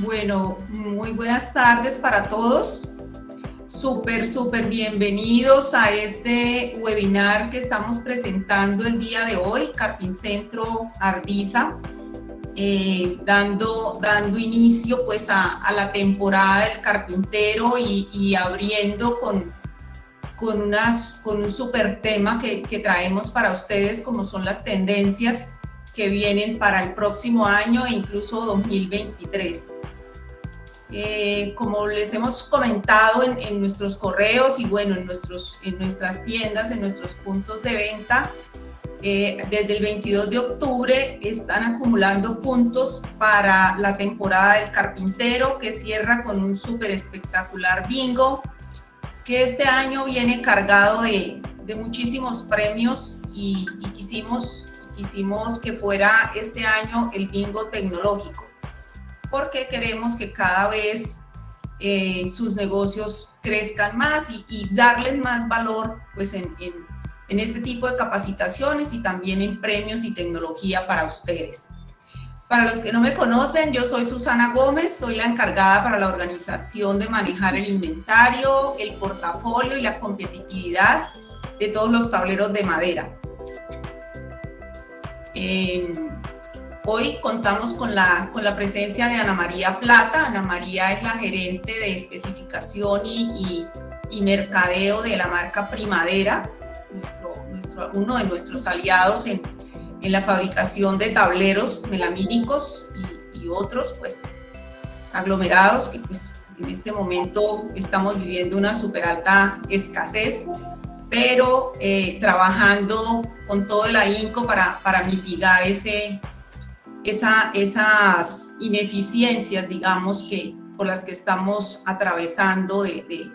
Bueno, muy buenas tardes para todos. Súper bienvenidos a este webinar que estamos presentando el día de hoy, Carpincentro Ardiza, dando inicio pues a la temporada del carpintero y abriendo con un súper tema que traemos para ustedes, como son las tendencias que vienen para el próximo año e incluso 2023. Como les hemos comentado en nuestros correos y bueno, en nuestras tiendas, en nuestros puntos de venta, desde el 22 de octubre están acumulando puntos para la temporada del carpintero, que cierra con un súper espectacular bingo, que este año viene cargado de muchísimos premios y quisimos que fuera este año el bingo tecnológico, porque queremos que cada vez sus negocios crezcan más y darles más valor pues en este tipo de capacitaciones y también en premios y tecnología para ustedes. Para los que no me conocen, yo soy Susana Gómez, soy la encargada para la organización de manejar el inventario, el portafolio y la competitividad de todos los tableros de madera. Hoy contamos con la presencia de Ana María Plata. Ana María es la gerente de especificación y mercadeo de la marca Primadera, uno de nuestros aliados en la fabricación de tableros melamínicos y otros pues aglomerados que pues en este momento estamos viviendo una súper alta escasez, pero trabajando con todo el ahínco para mitigar esas ineficiencias, digamos, por las que estamos atravesando de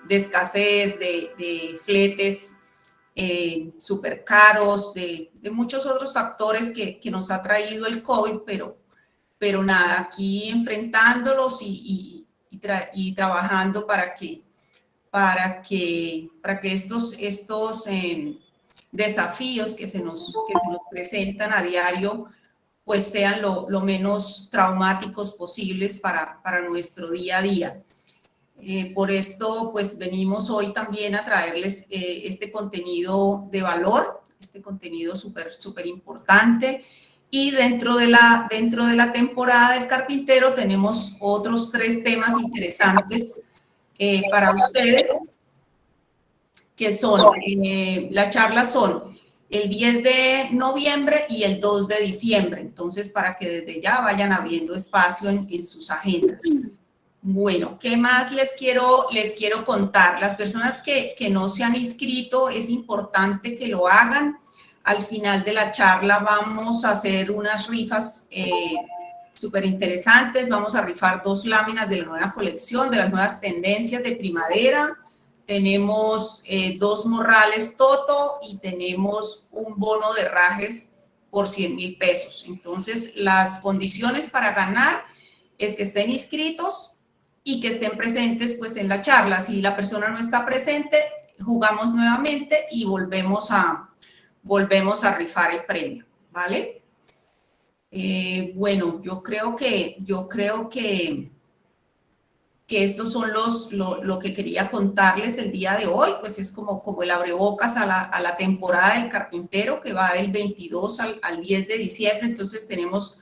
escasez, de fletes súper caros, de muchos otros factores que nos ha traído el COVID, pero nada, aquí enfrentándolos y trabajando para que estos desafíos que se nos presentan a diario pues sean lo menos traumáticos posibles para nuestro día a día. Por esto, pues venimos hoy también a traerles este contenido de valor, este contenido súper importante. Y dentro de la temporada del carpintero tenemos otros 3 temas interesantes para ustedes, que son, las charlas son el 10 de noviembre y el 2 de diciembre. Entonces, para que desde ya vayan abriendo espacio en sus agendas. Bueno, ¿qué más les quiero contar? Las personas que no se han inscrito, es importante que lo hagan. Al final de la charla vamos a hacer unas rifas súper interesantes. Vamos a rifar 2 láminas de la nueva colección, de las nuevas tendencias de Primadera. Tenemos 2 morrales Toto y tenemos un bono de rajes por 100,000 pesos. Entonces, las condiciones para ganar es que estén inscritos y que estén presentes pues en la charla. Si la persona no está presente, jugamos nuevamente y volvemos a rifar el premio, ¿vale? Bueno, yo creo que estos son lo que quería contarles el día de hoy, pues es como el abrebocas a la temporada del carpintero, que va del 22 al 10 de diciembre. Entonces tenemos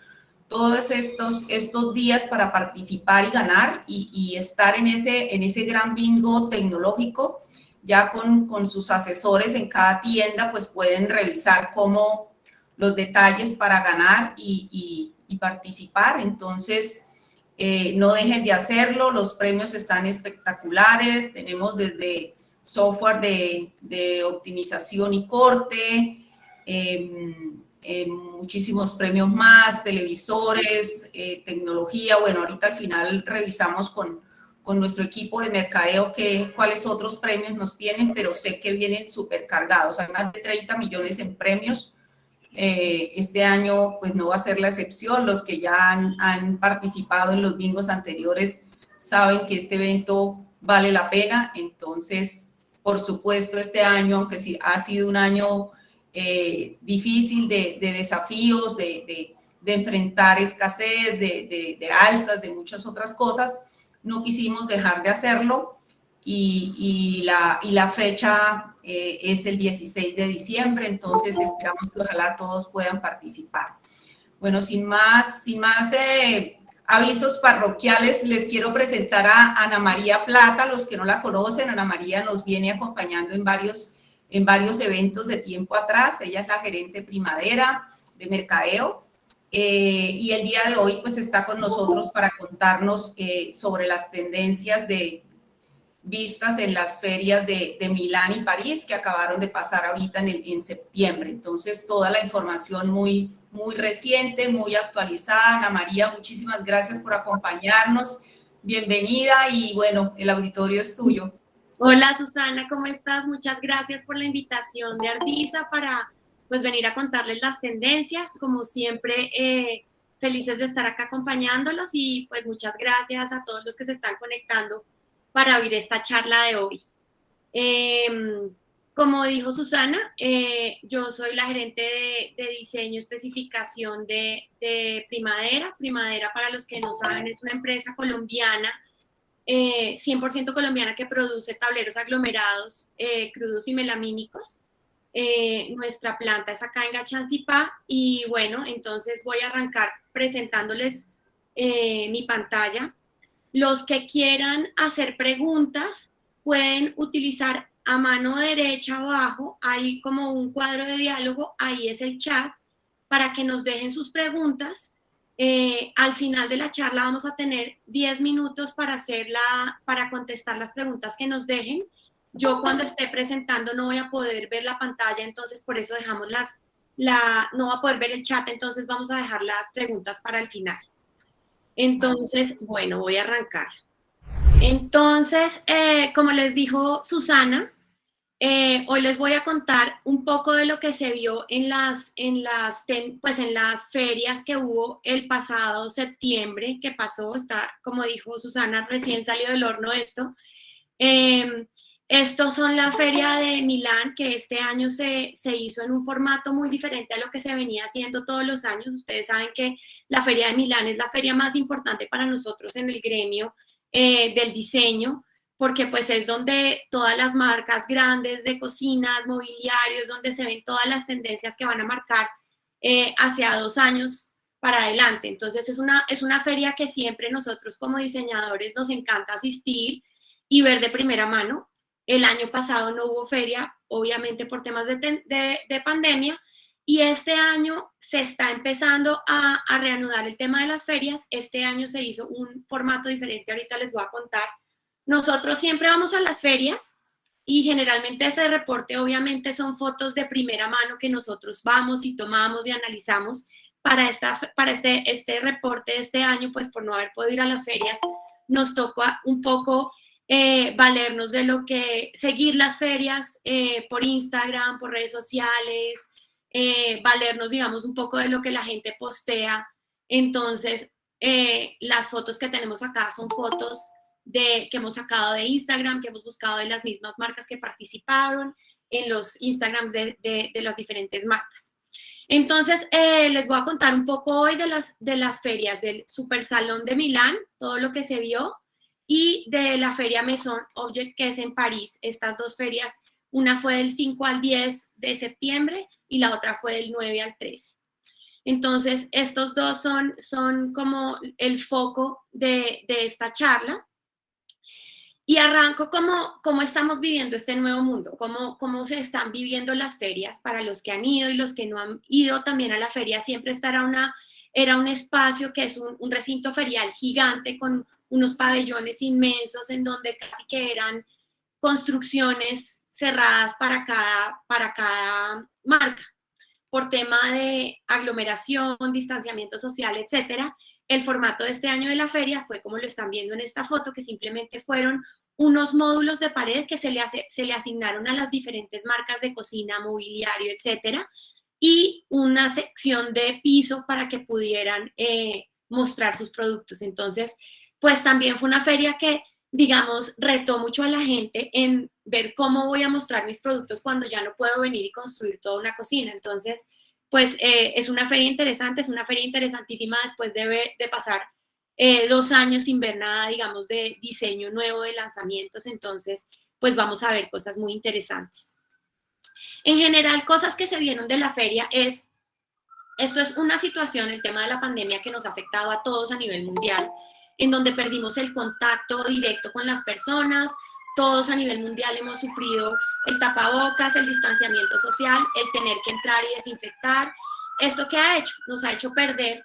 todos estos días para participar y ganar y estar en ese gran bingo tecnológico. Ya con sus asesores en cada tienda, pues pueden revisar cómo los detalles para ganar y participar. Entonces, no dejen de hacerlo, los premios están espectaculares. Tenemos desde software de optimización y corte, muchísimos premios más, televisores, tecnología. Bueno, ahorita al final revisamos con nuestro equipo de mercadeo cuáles otros premios nos tienen, pero sé que vienen súper cargados, hay más de 30 millones en premios. Este año pues no va a ser la excepción. Los que ya han participado en los bingos anteriores saben que este evento vale la pena. Entonces, por supuesto, este año, aunque sí ha sido un año difícil de desafíos, de de enfrentar escasez, de alzas, de muchas otras cosas, no quisimos dejar de hacerlo y la fecha es el 16 de diciembre, entonces esperamos que ojalá todos puedan participar. Bueno, sin más avisos parroquiales, les quiero presentar a Ana María Plata. Los que no la conocen, Ana María nos viene acompañando en varios eventos de tiempo atrás. Ella es la gerente Primavera de mercadeo y el día de hoy pues está con nosotros para contarnos sobre las tendencias vistas en las ferias de Milán y París que acabaron de pasar ahorita en septiembre. Entonces, toda la información muy reciente, muy actualizada. Ana María, muchísimas gracias por acompañarnos. Bienvenida y bueno, el auditorio es tuyo. Hola Susana, ¿cómo estás? Muchas gracias por la invitación de Ardisa para pues venir a contarles las tendencias. Como siempre, felices de estar acá acompañándolos y pues muchas gracias a todos los que se están conectando para oír esta charla de hoy. Como dijo Susana, yo soy la gerente de diseño y especificación de Primavera. Primavera, para los que no saben, es una empresa colombiana, 100% colombiana, que produce tableros aglomerados, crudos y melamínicos. Nuestra planta es acá en Gachancipá y bueno, entonces voy a arrancar presentándoles mi pantalla. Los que quieran hacer preguntas pueden utilizar a mano derecha abajo, hay como un cuadro de diálogo, ahí es el chat, para que nos dejen sus preguntas. Al final de la charla vamos a tener 10 minutos para contestar las preguntas que nos dejen. Yo cuando esté presentando no voy a poder ver la pantalla, entonces por eso dejamos no va a poder ver el chat, entonces vamos a dejar las preguntas para el final. Entonces, bueno, voy a arrancar. Entonces, como les dijo Susana, hoy les voy a contar un poco de lo que se vio en las ferias que hubo el pasado septiembre, que pasó, está, como dijo Susana, recién salió del horno esto. Estos son la feria de Milán, que este año se hizo en un formato muy diferente a lo que se venía haciendo todos los años. Ustedes saben que la feria de Milán es la feria más importante para nosotros en el gremio del diseño, porque pues es donde todas las marcas grandes de cocinas, mobiliarios, donde se ven todas las tendencias que van a marcar hacia 2 años para adelante. Entonces es una feria que siempre nosotros como diseñadores nos encanta asistir y ver de primera mano. El año pasado no hubo feria, obviamente por temas de pandemia, y este año se está empezando a reanudar el tema de las ferias. Este año se hizo un formato diferente, ahorita les voy a contar. Nosotros siempre vamos a las ferias y generalmente ese reporte obviamente son fotos de primera mano que nosotros vamos y tomamos y analizamos. Para este reporte de este año, pues por no haber podido ir a las ferias, nos toca un poco valernos de lo que, seguir las ferias por Instagram, por redes sociales, valernos, digamos, un poco de lo que la gente postea. Entonces, las fotos que tenemos acá son fotos que hemos sacado de Instagram, que hemos buscado de las mismas marcas que participaron en los Instagrams de las diferentes marcas. Entonces, les voy a contar un poco hoy de las ferias del Super Salón de Milán, todo lo que se vio, y de la feria Maison Objet, que es en París. Estas dos ferias, una fue del 5 al 10 de septiembre y la otra fue del 9 al 13. Entonces, estos dos son como el foco de esta charla. Y arranco cómo estamos viviendo este nuevo mundo, cómo se están viviendo las ferias para los que han ido y los que no han ido también a la feria. Siempre era un espacio que es un recinto ferial gigante con unos pabellones inmensos en donde casi que eran construcciones cerradas para cada marca. Por tema de aglomeración, distanciamiento social, etcétera, el formato de este año de la feria fue como lo están viendo en esta foto, que simplemente fueron unos módulos de pared que se le asignaron a las diferentes marcas de cocina, mobiliario, etcétera, y una sección de piso para que pudieran mostrar sus productos. Entonces, pues también fue una feria que, digamos, retó mucho a la gente en ver cómo voy a mostrar mis productos cuando ya no puedo venir y construir toda una cocina. Entonces, pues es una feria interesante, es una feria interesantísima después de pasar 2 años sin ver nada, digamos, de diseño nuevo, de lanzamientos. Entonces, pues vamos a ver cosas muy interesantes. En general, cosas que se vieron de la feria esto es una situación, el tema de la pandemia, que nos ha afectado a todos a nivel mundial, en donde perdimos el contacto directo con las personas. Todos a nivel mundial hemos sufrido el tapabocas, el distanciamiento social, el tener que entrar y desinfectar. ¿Esto qué ha hecho? Nos ha hecho perder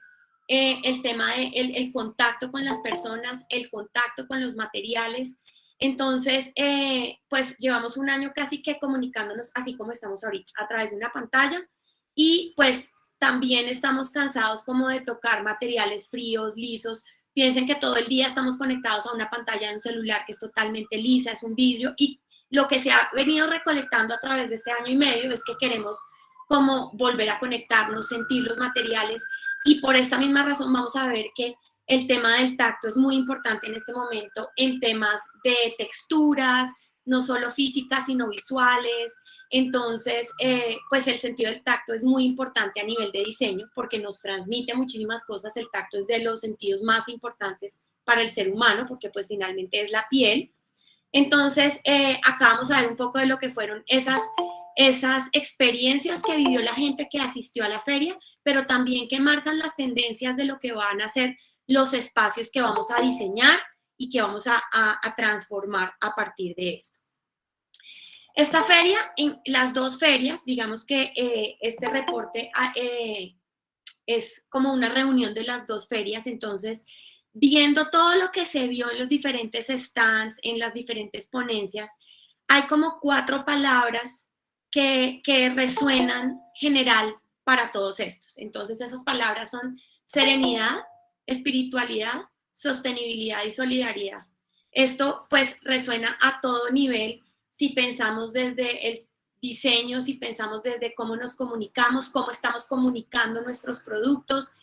el tema del contacto con las personas, el contacto con los materiales. Entonces, pues llevamos un año casi que comunicándonos así como estamos ahorita, a través de una pantalla, y pues también estamos cansados como de tocar materiales fríos, lisos. Piensen que todo el día estamos conectados a una pantalla de un celular que es totalmente lisa, es un vidrio, y lo que se ha venido recolectando a través de este año y medio es que queremos como volver a conectarnos, sentir los materiales, y por esta misma razón vamos a ver que el tema del tacto es muy importante en este momento en temas de texturas, no solo físicas, sino visuales. Entonces, pues el sentido del tacto es muy importante a nivel de diseño porque nos transmite muchísimas cosas. El tacto es de los sentidos más importantes para el ser humano porque pues finalmente es la piel. Entonces, acá vamos a ver un poco de lo que fueron esas experiencias que vivió la gente que asistió a la feria, pero también que marcan las tendencias de lo que van a ser los espacios que vamos a diseñar y que vamos a transformar a partir de esto. Esta feria, en las dos ferias, digamos que este reporte es como una reunión de las dos ferias. Entonces, viendo todo lo que se vio en los diferentes stands, en las diferentes ponencias, hay como 4 palabras que resuenan general para todos estos. Entonces, esas palabras son serenidad, espiritualidad, sostenibilidad y solidaridad. Esto pues resuena a todo nivel. Si pensamos desde el diseño, si pensamos desde cómo nos comunicamos, cómo estamos comunicando nuestros productos,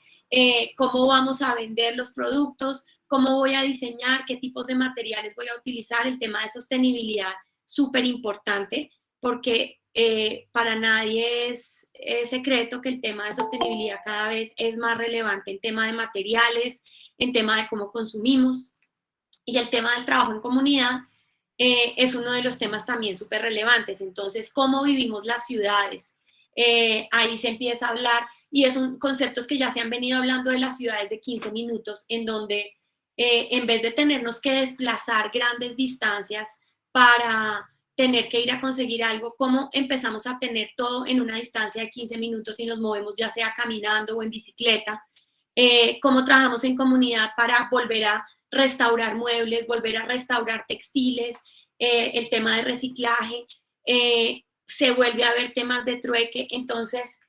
cómo vamos a vender los productos, cómo voy a diseñar, qué tipos de materiales voy a utilizar. El tema de sostenibilidad, súper importante, porque para nadie es secreto que el tema de sostenibilidad cada vez es más relevante en tema de materiales, en tema de cómo consumimos, y el tema del trabajo en comunidad es uno de los temas también súper relevantes. Entonces, ¿cómo vivimos las ciudades? Ahí se empieza a hablar, y son conceptos que ya se han venido hablando de las ciudades de 15 minutos, en donde en vez de tenernos que desplazar grandes distancias para tener que ir a conseguir algo, ¿cómo empezamos a tener todo en una distancia de 15 minutos y nos movemos ya sea caminando o en bicicleta? ¿Cómo trabajamos en comunidad para volver a restaurar muebles, volver a restaurar textiles? El tema de reciclaje, se vuelve a ver temas de trueque. Entonces,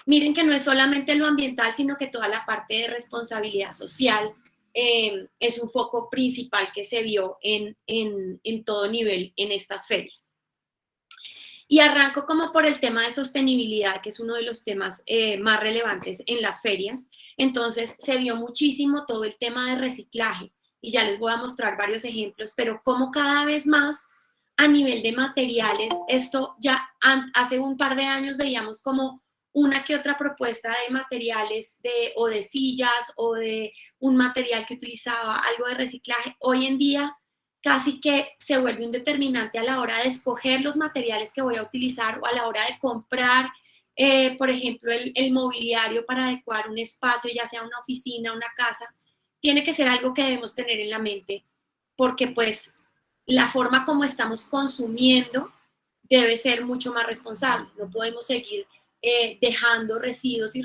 miren que no es solamente lo ambiental, sino que toda la parte de responsabilidad social es un foco principal que se vio en todo nivel en estas ferias. Y arranco como por el tema de sostenibilidad, que es uno de los temas más relevantes en las ferias. Entonces, se vio muchísimo todo el tema de reciclaje, y ya les voy a mostrar varios ejemplos, pero como cada vez más a nivel de materiales, esto ya hace un par de años veíamos como una que otra propuesta de materiales o de sillas o de un material que utilizaba algo de reciclaje. Hoy en día casi que se vuelve un determinante a la hora de escoger los materiales que voy a utilizar o a la hora de comprar, por ejemplo, el mobiliario para adecuar un espacio, ya sea una oficina, una casa. Tiene que ser algo que debemos tener en la mente, porque pues la forma como estamos consumiendo debe ser mucho más responsable. No podemos seguir dejando residuos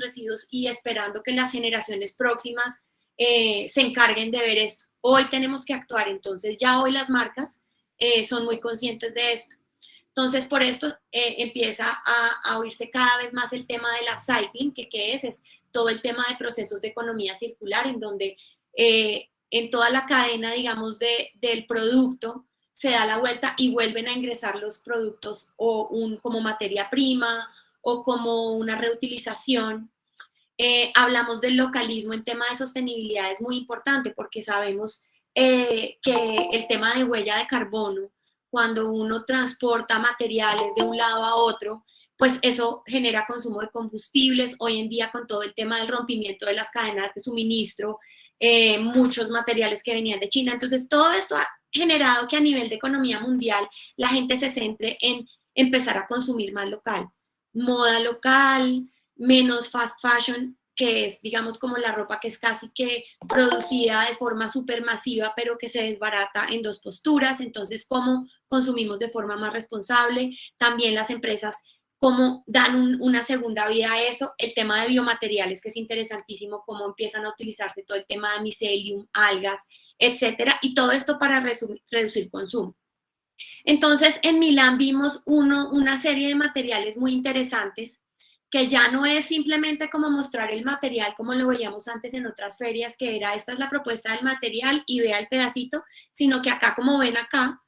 y esperando que las generaciones próximas se encarguen de ver esto. Hoy tenemos que actuar. Entonces ya hoy las marcas son muy conscientes de esto. Entonces, por esto empieza a oírse cada vez más el tema del upcycling, que ¿qué es? Es todo el tema de procesos de economía circular, en donde en toda la cadena, digamos, del producto se da la vuelta y vuelven a ingresar los productos como materia prima o como una reutilización. Hablamos del localismo en tema de sostenibilidad, es muy importante porque sabemos que el tema de huella de carbono, cuando uno transporta materiales de un lado a otro, pues eso genera consumo de combustibles. Hoy en día, con todo el tema del rompimiento de las cadenas de suministro, muchos materiales que venían de China. Entonces, todo esto ha generado que a nivel de economía mundial la gente se centre en empezar a consumir más local. Moda local, menos fast fashion, que es, digamos, como la ropa que es casi que producida de forma súper masiva, pero que se desbarata en dos posturas. Entonces, cómo consumimos de forma más responsable. También las empresas, cómo dan una segunda vida a eso. El tema de biomateriales, que es interesantísimo, cómo empiezan a utilizarse todo el tema de micelium, algas, etcétera. Y todo esto para reducir consumo. Entonces, en Milán vimos una serie de materiales muy interesantes, que ya no es simplemente como mostrar el material como lo veíamos antes en otras ferias, que era, esta es la propuesta del material y vea el pedacito, sino que acá, como ven acá,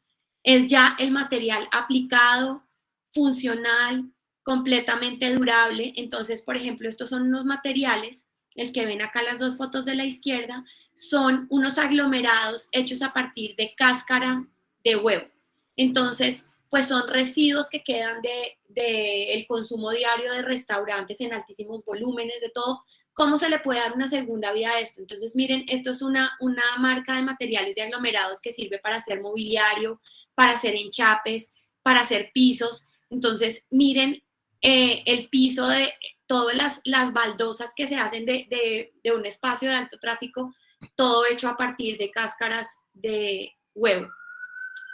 es ya el material aplicado, funcional, completamente durable. Entonces, por ejemplo, estos son unos materiales, el que ven acá las dos fotos de la izquierda, son unos aglomerados hechos a partir de cáscara de huevo. Entonces, pues son residuos que quedan del consumo diario de restaurantes en altísimos volúmenes, de todo. ¿Cómo se le puede dar una segunda vida a esto? Entonces, miren, esto es una marca de materiales de aglomerados que sirve para hacer mobiliario, para hacer enchapes, para hacer pisos. Entonces, miren el piso de todas las baldosas que se hacen de un espacio de alto tráfico, todo hecho a partir de cáscaras de huevo.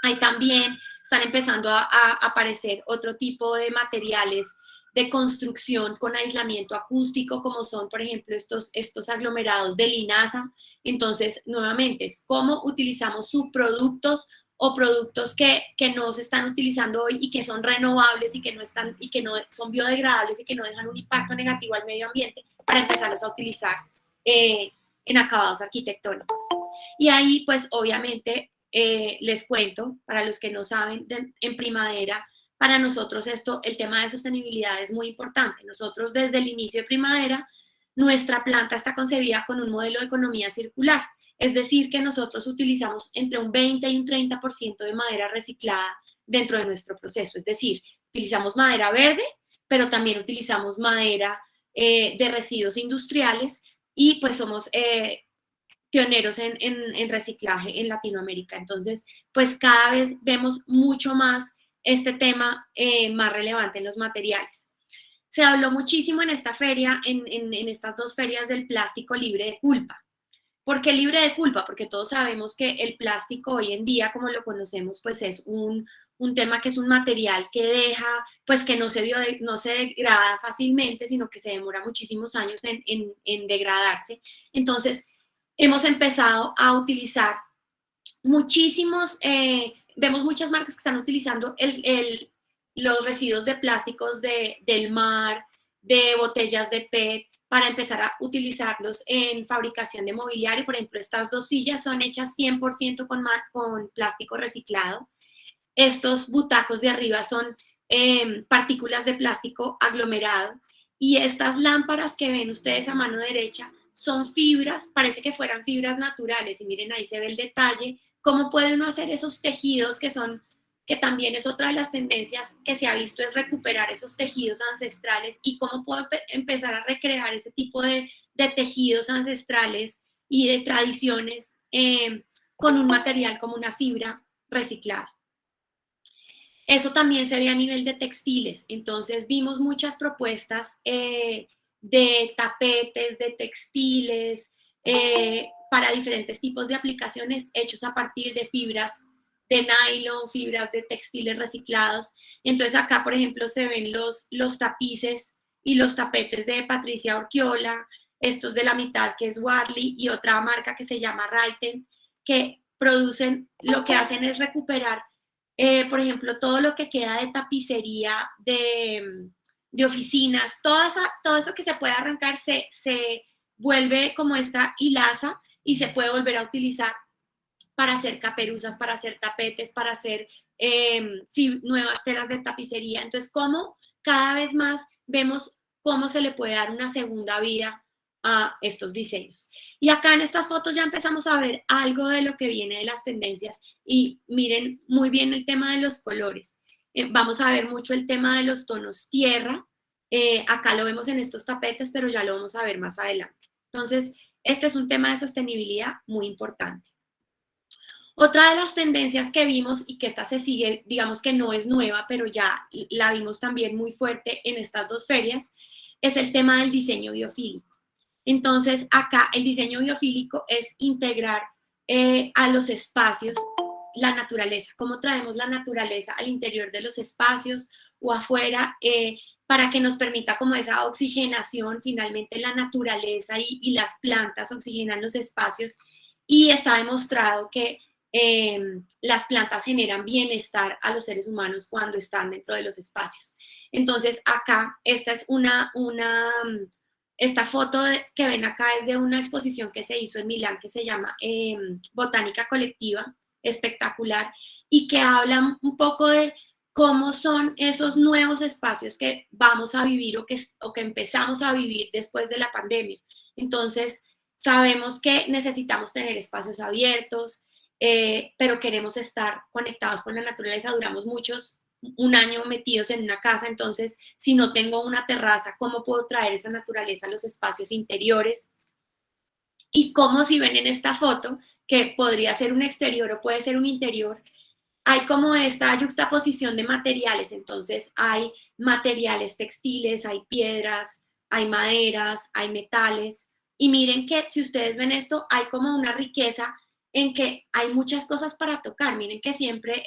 Ahí también están empezando a aparecer otro tipo de materiales de construcción con aislamiento acústico, como son, por ejemplo, estos aglomerados de linaza. Entonces, nuevamente, es cómo utilizamos subproductos o productos que no se están utilizando hoy y que son renovables y que no son biodegradables y que no dejan un impacto negativo al medio ambiente, para empezarlos a utilizar en acabados arquitectónicos. Y ahí, pues, obviamente, les cuento, para los que no saben, en Primadera, para nosotros el tema de sostenibilidad es muy importante. Nosotros, desde el inicio de Primadera, nuestra planta está concebida con un modelo de economía circular. Es decir, que nosotros utilizamos entre un 20 y un 30% de madera reciclada dentro de nuestro proceso. Es decir, utilizamos madera verde, pero también utilizamos madera de residuos industriales, y pues somos pioneros en reciclaje en Latinoamérica. Entonces, pues cada vez vemos mucho más este tema más relevante en los materiales. Se habló muchísimo en esta feria, en estas dos ferias, del plástico libre de culpa. ¿Por qué libre de culpa? Porque todos sabemos que el plástico hoy en día, como lo conocemos, pues es un tema que es un material que deja, pues que no se degrada fácilmente, sino que se demora muchísimos años en degradarse. Entonces, hemos empezado a utilizar vemos muchas marcas que están utilizando los residuos de plásticos del mar, de botellas de PET, para empezar a utilizarlos en fabricación de mobiliario. Por ejemplo, estas dos sillas son hechas 100% con plástico reciclado. Estos butacos de arriba son partículas de plástico aglomerado. Y estas lámparas que ven ustedes a mano derecha son fibras, parece que fueran fibras naturales. Y miren, ahí se ve el detalle, cómo puede uno hacer esos tejidos que también es otra de las tendencias que se ha visto, es recuperar esos tejidos ancestrales, y cómo puedo empezar a recrear ese tipo de tejidos ancestrales y de tradiciones con un material como una fibra reciclada. Eso también se ve a nivel de textiles. Entonces vimos muchas propuestas de tapetes, de textiles, para diferentes tipos de aplicaciones, hechos a partir de fibras de nylon, fibras de textiles reciclados. Entonces acá, por ejemplo, se ven los tapices y los tapetes de Patricia Orquiola, estos de la mitad, que es Warley, y otra marca que se llama Raiten, que producen, lo que hacen es recuperar, por ejemplo, todo lo que queda de tapicería de oficinas, todo eso que se puede arrancar se vuelve como esta hilaza y se puede volver a utilizar para hacer caperuzas, para hacer tapetes, para hacer nuevas telas de tapicería. Entonces, cómo cada vez más vemos cómo se le puede dar una segunda vida a estos diseños. Y acá en estas fotos ya empezamos a ver algo de lo que viene de las tendencias, y miren muy bien el tema de los colores. Vamos a ver mucho el tema de los tonos tierra. Acá lo vemos en estos tapetes, pero ya lo vamos a ver más adelante. Entonces, este es un tema de sostenibilidad muy importante. Otra de las tendencias que vimos y que esta se sigue, digamos que no es nueva, pero ya la vimos también muy fuerte en estas dos ferias, es el tema del diseño biofílico. Entonces, acá el diseño biofílico es integrar a los espacios la naturaleza, cómo traemos la naturaleza al interior de los espacios o afuera, para que nos permita como esa oxigenación. Finalmente la naturaleza y las plantas oxigenan los espacios, y está demostrado que las plantas generan bienestar a los seres humanos cuando están dentro de los espacios. Entonces acá, esta es esta foto que ven acá es de una exposición que se hizo en Milán que se llama Botánica Colectiva, espectacular, y que habla un poco de cómo son esos nuevos espacios que vamos a vivir o que empezamos a vivir después de la pandemia. Entonces, sabemos que necesitamos tener espacios abiertos, pero queremos estar conectados con la naturaleza. Duramos un año metidos en una casa, entonces, si no tengo una terraza, ¿cómo puedo traer esa naturaleza a los espacios interiores? Y como si ven en esta foto, que podría ser un exterior o puede ser un interior, hay como esta yuxtaposición de materiales. Entonces hay materiales textiles, hay piedras, hay maderas, hay metales, y miren que si ustedes ven esto, hay como una riqueza en que hay muchas cosas para tocar. Miren que siempre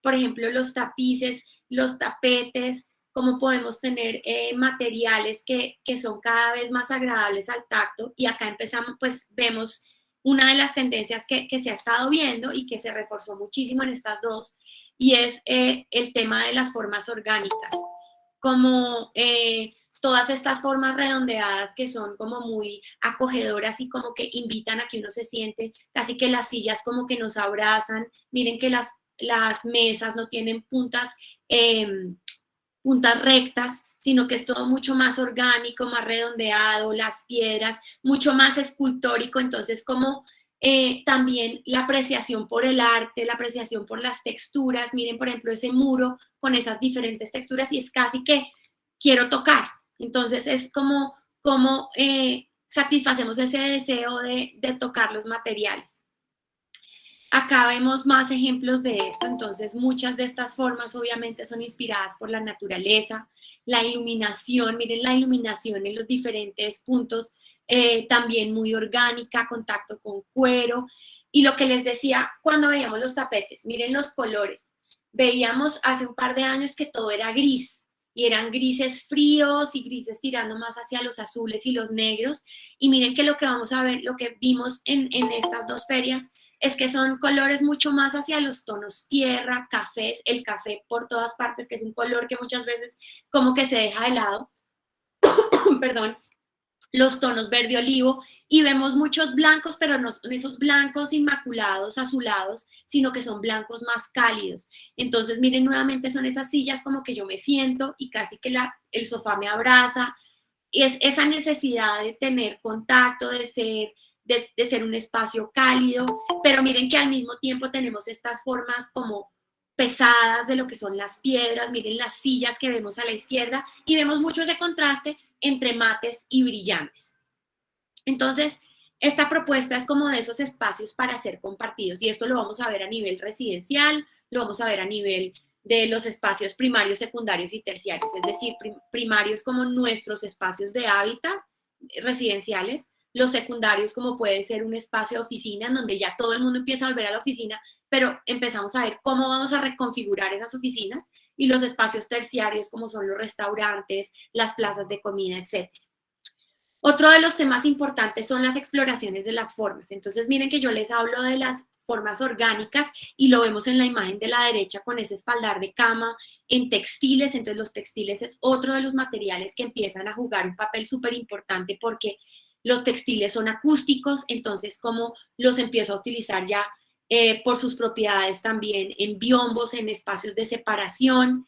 por ejemplo, los tapices, los tapetes, cómo podemos tener materiales que son cada vez más agradables al tacto. Y acá empezamos, pues vemos una de las tendencias que se ha estado viendo y que se reforzó muchísimo en estas dos, y es el tema de las formas orgánicas, como todas estas formas redondeadas que son como muy acogedoras y como que invitan a que uno se siente, casi que las sillas como que nos abrazan. Miren que las mesas no tienen puntas rectas, sino que es todo mucho más orgánico, más redondeado, las piedras, mucho más escultórico. Entonces, como también la apreciación por el arte, la apreciación por las texturas. Miren, por ejemplo, ese muro con esas diferentes texturas, y es casi que quiero tocar. Entonces, es como satisfacemos ese deseo de tocar los materiales. Acá vemos más ejemplos de esto. Entonces, muchas de estas formas obviamente son inspiradas por la naturaleza, la iluminación. Miren la iluminación en los diferentes puntos, también muy orgánica, contacto con cuero. Y lo que les decía cuando veíamos los tapetes, miren los colores. Veíamos hace un par de años que todo era gris, y eran grises fríos y grises tirando más hacia los azules y los negros. Y miren que lo que vamos a ver, lo que vimos en estas dos ferias, es que son colores mucho más hacia los tonos tierra, cafés, el café por todas partes, que es un color que muchas veces como que se deja de lado, perdón, los tonos verde olivo, y vemos muchos blancos, pero no son esos blancos inmaculados, azulados, sino que son blancos más cálidos. Entonces, miren, nuevamente son esas sillas como que yo me siento y casi que el sofá me abraza, y es esa necesidad de tener contacto, de ser un espacio cálido, pero miren que al mismo tiempo tenemos estas formas como pesadas de lo que son las piedras. Miren las sillas que vemos a la izquierda, y vemos mucho ese contraste entre mates y brillantes. Entonces, esta propuesta es como de esos espacios para ser compartidos, y esto lo vamos a ver a nivel residencial, lo vamos a ver a nivel de los espacios primarios, secundarios y terciarios, es decir, primarios como nuestros espacios de hábitat residenciales, los secundarios como puede ser un espacio de oficina en donde ya todo el mundo empieza a volver a la oficina, pero empezamos a ver cómo vamos a reconfigurar esas oficinas, y los espacios terciarios como son los restaurantes, las plazas de comida, etc. Otro de los temas importantes son las exploraciones de las formas. Entonces, miren que yo les hablo de las formas orgánicas, y lo vemos en la imagen de la derecha con ese espaldar de cama en textiles. Entonces, los textiles es otro de los materiales que empiezan a jugar un papel súper importante, porque los textiles son acústicos. Entonces, como los empiezo a utilizar ya por sus propiedades también en biombos, en espacios de separación,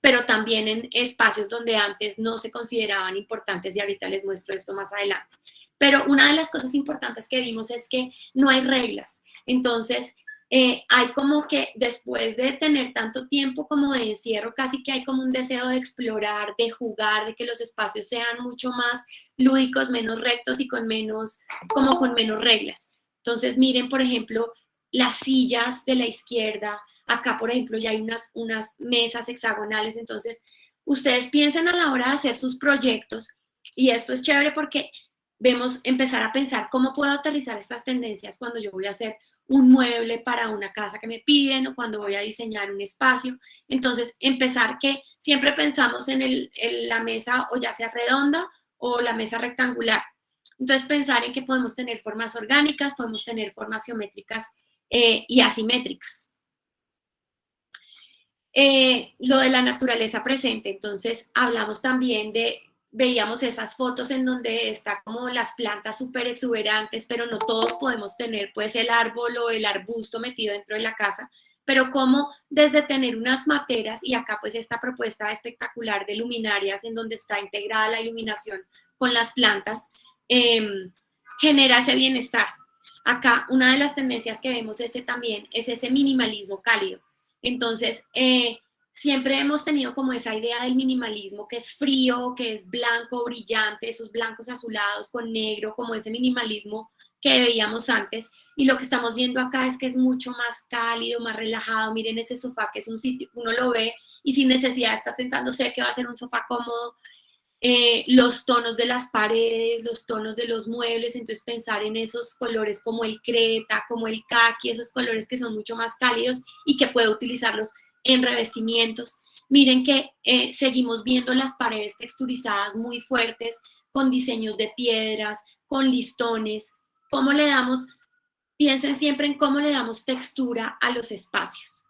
pero también en espacios donde antes no se consideraban importantes, y ahorita les muestro esto más adelante. Pero una de las cosas importantes que vimos es que no hay reglas. Entonces, hay como que después de tener tanto tiempo como de encierro, casi que hay como un deseo de explorar, de jugar, de que los espacios sean mucho más lúdicos, menos rectos y como con menos reglas. Entonces, miren, por ejemplo, las sillas de la izquierda, acá, por ejemplo, ya hay unas mesas hexagonales, entonces, ustedes piensen a la hora de hacer sus proyectos, y esto es chévere porque empezar a pensar cómo puedo aterrizar estas tendencias cuando yo voy a hacer un mueble para una casa que me piden o cuando voy a diseñar un espacio. Entonces, empezar que siempre pensamos en la mesa o ya sea redonda o la mesa rectangular. Entonces, pensar en que podemos tener formas orgánicas, podemos tener formas geométricas y asimétricas. Lo de la naturaleza presente, entonces hablamos también veíamos esas fotos en donde está como las plantas súper exuberantes, pero no todos podemos tener pues el árbol o el arbusto metido dentro de la casa, pero como desde tener unas materas, y acá pues esta propuesta espectacular de luminarias en donde está integrada la iluminación con las plantas, genera ese bienestar. Acá una de las tendencias que vemos también es ese minimalismo cálido. Entonces, siempre hemos tenido como esa idea del minimalismo que es frío, que es blanco, brillante, esos blancos azulados con negro, como ese minimalismo que veíamos antes. Y lo que estamos viendo acá es que es mucho más cálido, más relajado. Miren ese sofá, que es un sitio, uno lo ve y sin necesidad de estar sentándose, que va a ser un sofá cómodo. Los tonos de las paredes, los tonos de los muebles, entonces pensar en esos colores como el creta, como el caqui, esos colores que son mucho más cálidos y que puedo utilizarlos en revestimientos. Miren que seguimos viendo las paredes texturizadas muy fuertes, con diseños de piedras, con listones. ¿Cómo le damos? Piensen siempre en cómo le damos textura a los espacios.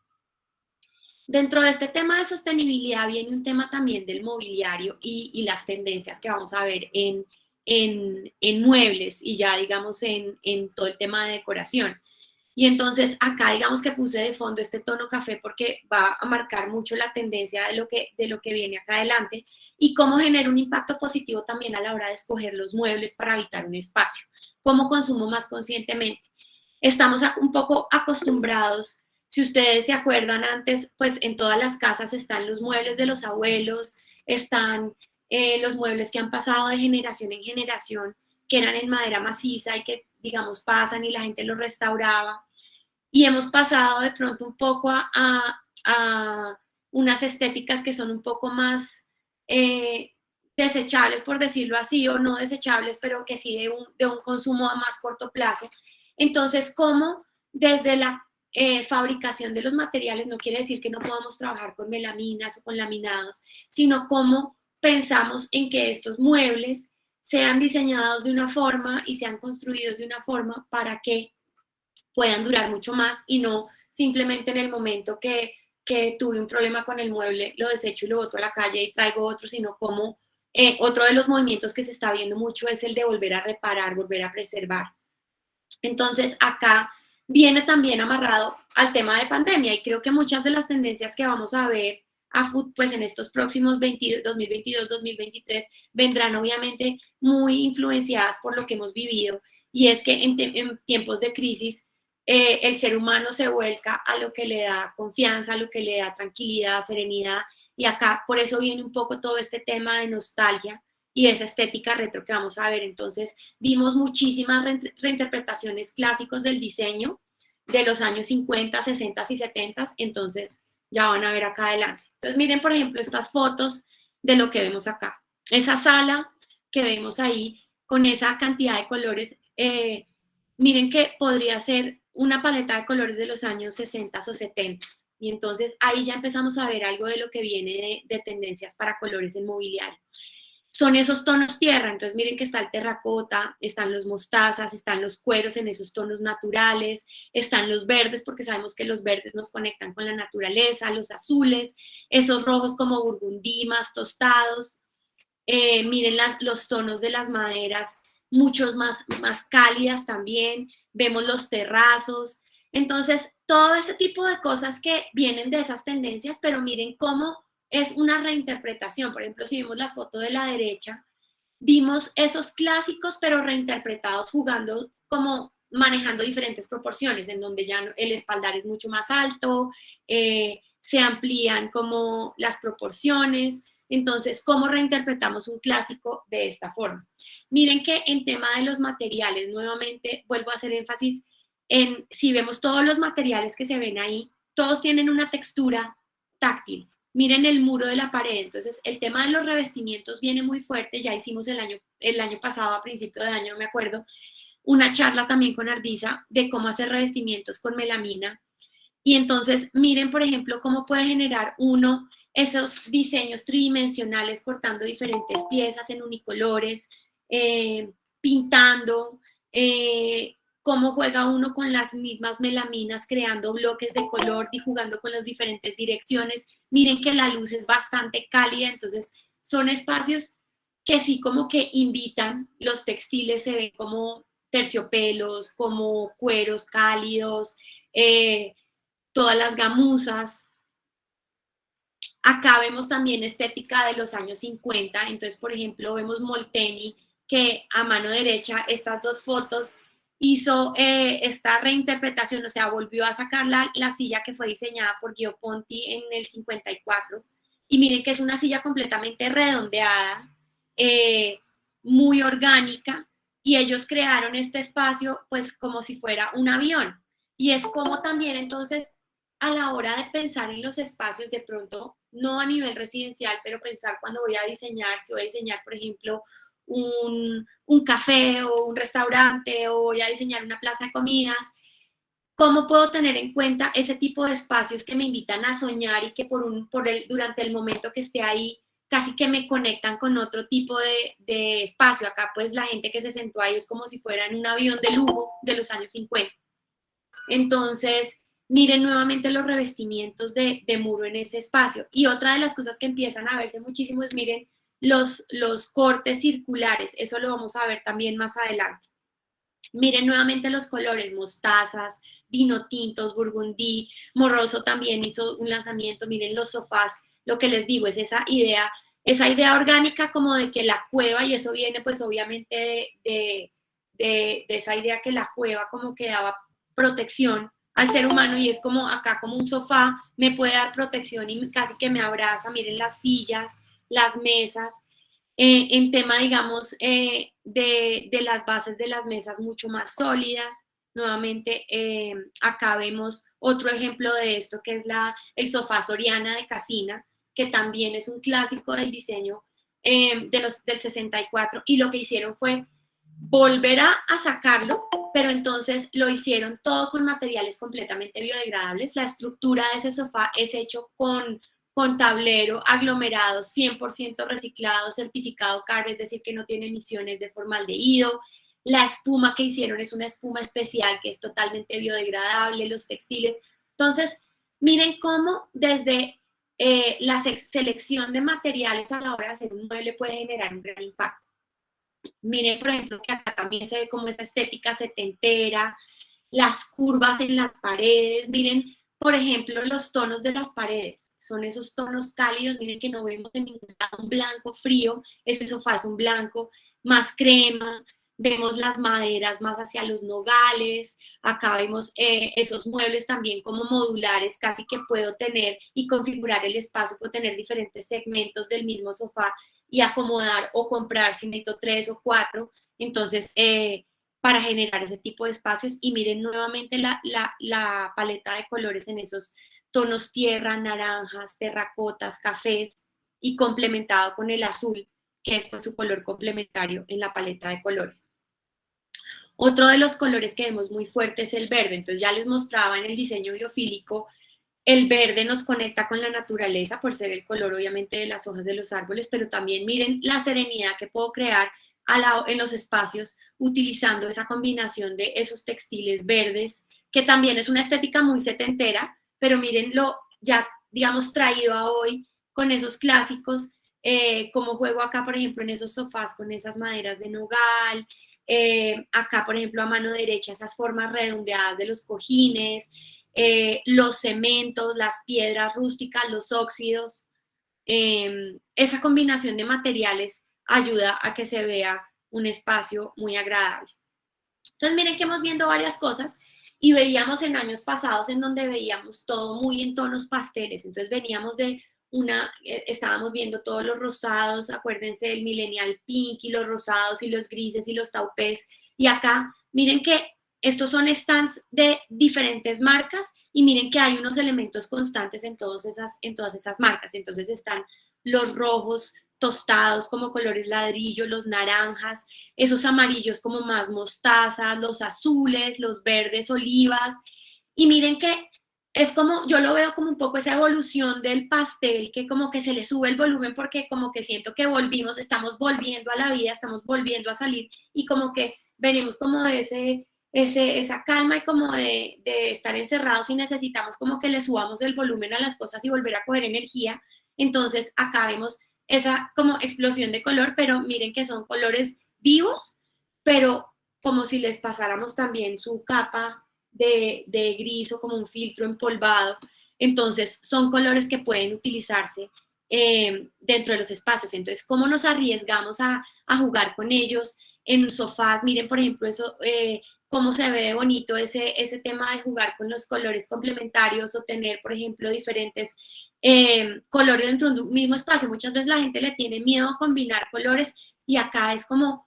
Dentro de este tema de sostenibilidad viene un tema también del mobiliario y las tendencias que vamos a ver en muebles y ya digamos en todo el tema de decoración. Y entonces acá digamos que puse de fondo este tono café porque va a marcar mucho la tendencia de lo que viene acá adelante y cómo genera un impacto positivo también a la hora de escoger los muebles para habitar un espacio, cómo consumo más conscientemente. Estamos un poco acostumbrados. Si ustedes se acuerdan antes, pues en todas las casas están los muebles de los abuelos, están los muebles que han pasado de generación en generación, que eran en madera maciza y que, digamos, pasan y la gente los restauraba. Y hemos pasado de pronto un poco a unas estéticas que son un poco más desechables, por decirlo así, o no desechables, pero que sí de un consumo a más corto plazo. Entonces, ¿cómo desde la fabricación de los materiales, no quiere decir que no podamos trabajar con melaminas o con laminados, sino cómo pensamos en que estos muebles sean diseñados de una forma y sean construidos de una forma para que puedan durar mucho más y no simplemente en el momento que tuve un problema con el mueble, lo desecho y lo boto a la calle y traigo otro, sino como otro de los movimientos que se está viendo mucho es el de volver a reparar, volver a preservar. Entonces, acá viene también amarrado al tema de pandemia y creo que muchas de las tendencias que vamos a ver pues en estos próximos 2022-2023 vendrán obviamente muy influenciadas por lo que hemos vivido y es que en tiempos de crisis el ser humano se vuelca a lo que le da confianza, a lo que le da tranquilidad, serenidad y acá por eso viene un poco todo este tema de nostalgia y esa estética retro que vamos a ver. Entonces, vimos muchísimas reinterpretaciones clásicos del diseño de los años 50, 60 y 70, entonces ya van a ver acá adelante. Entonces, miren, por ejemplo, estas fotos de lo que vemos acá. Esa sala que vemos ahí con esa cantidad de colores, miren que podría ser una paleta de colores de los años 60 o 70. Y entonces ahí ya empezamos a ver algo de lo que viene de tendencias para colores en mobiliario. Son esos tonos tierra, entonces miren que está el terracota, están los mostazas, están los cueros en esos tonos naturales, están los verdes porque sabemos que los verdes nos conectan con la naturaleza, los azules, esos rojos como burgundí más tostados, miren los tonos de las maderas, muchos más cálidas también, vemos los terrazos, entonces todo ese tipo de cosas que vienen de esas tendencias, pero miren cómo es una reinterpretación. Por ejemplo, si vimos la foto de la derecha, vimos esos clásicos pero reinterpretados jugando como manejando diferentes proporciones, en donde ya el espaldar es mucho más alto, se amplían como las proporciones. Entonces, ¿cómo reinterpretamos un clásico de esta forma? Miren que en tema de los materiales, nuevamente vuelvo a hacer énfasis en, si vemos todos los materiales que se ven ahí, todos tienen una textura táctil. Miren el muro de la pared. Entonces, el tema de los revestimientos viene muy fuerte. Ya hicimos el año pasado, a principio de año, no me acuerdo, una charla también con Ardisa de cómo hacer revestimientos con melamina. Y entonces, miren, por ejemplo, cómo puede generar uno esos diseños tridimensionales cortando diferentes piezas en unicolores, pintando, cómo juega uno con las mismas melaminas, creando bloques de color y jugando con las diferentes direcciones. Miren que la luz es bastante cálida, entonces son espacios que sí como que invitan, los textiles se ven como terciopelos, como cueros cálidos, todas las gamuzas. Acá vemos también estética de los años 50, entonces, por ejemplo, vemos Molteni, que a mano derecha, estas dos fotos, hizo esta reinterpretación, o sea, volvió a sacar la silla que fue diseñada por Gio Ponti en el 54, y miren que es una silla completamente redondeada, muy orgánica, y ellos crearon este espacio, pues, como si fuera un avión, y es como también, entonces, a la hora de pensar en los espacios, de pronto, no a nivel residencial, pero pensar cuando voy a diseñar, si voy a diseñar, por ejemplo, un café o un restaurante o voy a diseñar una plaza de comidas, ¿cómo puedo tener en cuenta ese tipo de espacios que me invitan a soñar y que durante el momento que esté ahí casi que me conectan con otro tipo de espacio? Acá pues la gente que se sentó ahí es como si fuera en un avión de lujo de los años 50. Entonces, miren nuevamente los revestimientos de muro en ese espacio. Y otra de las cosas que empiezan a verse muchísimo es, miren, los cortes circulares. Eso lo vamos a ver también más adelante. Miren nuevamente los colores, mostazas, vino tintos, burgundí. Moroso también hizo un lanzamiento. Miren los sofás. Lo que les digo es esa idea orgánica como de que la cueva, y eso viene pues obviamente de esa idea que la cueva como que daba protección al ser humano, y es como acá como un sofá me puede dar protección y casi que me abraza. Miren las sillas, las mesas, en tema digamos de las bases de las mesas mucho más sólidas. Nuevamente acá vemos otro ejemplo de esto que es el sofá Soriana de Casina, que también es un clásico del diseño del 64, y lo que hicieron fue volver a sacarlo, pero entonces lo hicieron todo con materiales completamente biodegradables. La estructura de ese sofá es hecho con tablero aglomerado 100% reciclado, certificado CARB, es decir, que no tiene emisiones de formaldehído. La espuma que hicieron es una espuma especial que es totalmente biodegradable, los textiles. Entonces, miren cómo desde la selección de materiales a la hora de hacer un mueble puede generar un gran impacto. Miren, por ejemplo, que acá también se ve como esa estética setentera, las curvas en las paredes. Miren, por ejemplo, los tonos de las paredes. Son esos tonos cálidos. Miren que no vemos en ningún lado un blanco frío. Ese sofá es un blanco más crema. Vemos las maderas más hacia los nogales. Acá vemos esos muebles también como modulares. Casi que puedo tener y configurar el espacio. Puedo tener diferentes segmentos del mismo sofá y acomodar o comprar si necesito 3 o 4, entonces para generar ese tipo de espacios. Y miren nuevamente la paleta de colores en esos tonos tierra, naranjas, terracotas, cafés, y complementado con el azul, que es por su color complementario en la paleta de colores. Otro de los colores que vemos muy fuerte es el verde. Entonces ya les mostraba en el diseño biofílico, el verde nos conecta con la naturaleza por ser el color obviamente de las hojas de los árboles, pero también miren la serenidad que puedo crear en los espacios utilizando esa combinación de esos textiles verdes, que también es una estética muy setentera, pero mírenlo ya, digamos, traído a hoy con esos clásicos, como juego acá, por ejemplo, en esos sofás con esas maderas de nogal, acá, por ejemplo, a mano derecha, esas formas redondeadas de los cojines, los cementos, las piedras rústicas, los óxidos. Esa combinación de materiales ayuda a que se vea un espacio muy agradable. Entonces miren que hemos viendo varias cosas y veíamos en años pasados en donde veíamos todo muy en tonos pasteles. Entonces veníamos de estábamos viendo todos los rosados, acuérdense del millennial pink y los rosados y los grises y los taupés. Y acá miren que estos son stands de diferentes marcas y miren que hay unos elementos constantes en todas esas marcas. Entonces están los rojos tostados como colores ladrillo, los naranjas, esos amarillos como más mostaza, los azules, los verdes olivas. Y miren que es como, yo lo veo como un poco esa evolución del pastel, que como que se le sube el volumen porque como que siento que volvimos, estamos volviendo a la vida, estamos volviendo a salir y como que venimos como de esa calma y como de estar encerrados y necesitamos como que le subamos el volumen a las cosas y volver a coger energía. Entonces acá vemos esa como explosión de color, pero miren que son colores vivos, pero como si les pasáramos también su capa de gris o como un filtro empolvado. Entonces son colores que pueden utilizarse dentro de los espacios. Entonces, ¿cómo nos arriesgamos a jugar con ellos en sofás? Miren, por ejemplo, eso, cómo se ve de bonito ese tema de jugar con los colores complementarios o tener, por ejemplo, diferentes colores dentro de un mismo espacio. Muchas veces la gente le tiene miedo a combinar colores y acá es como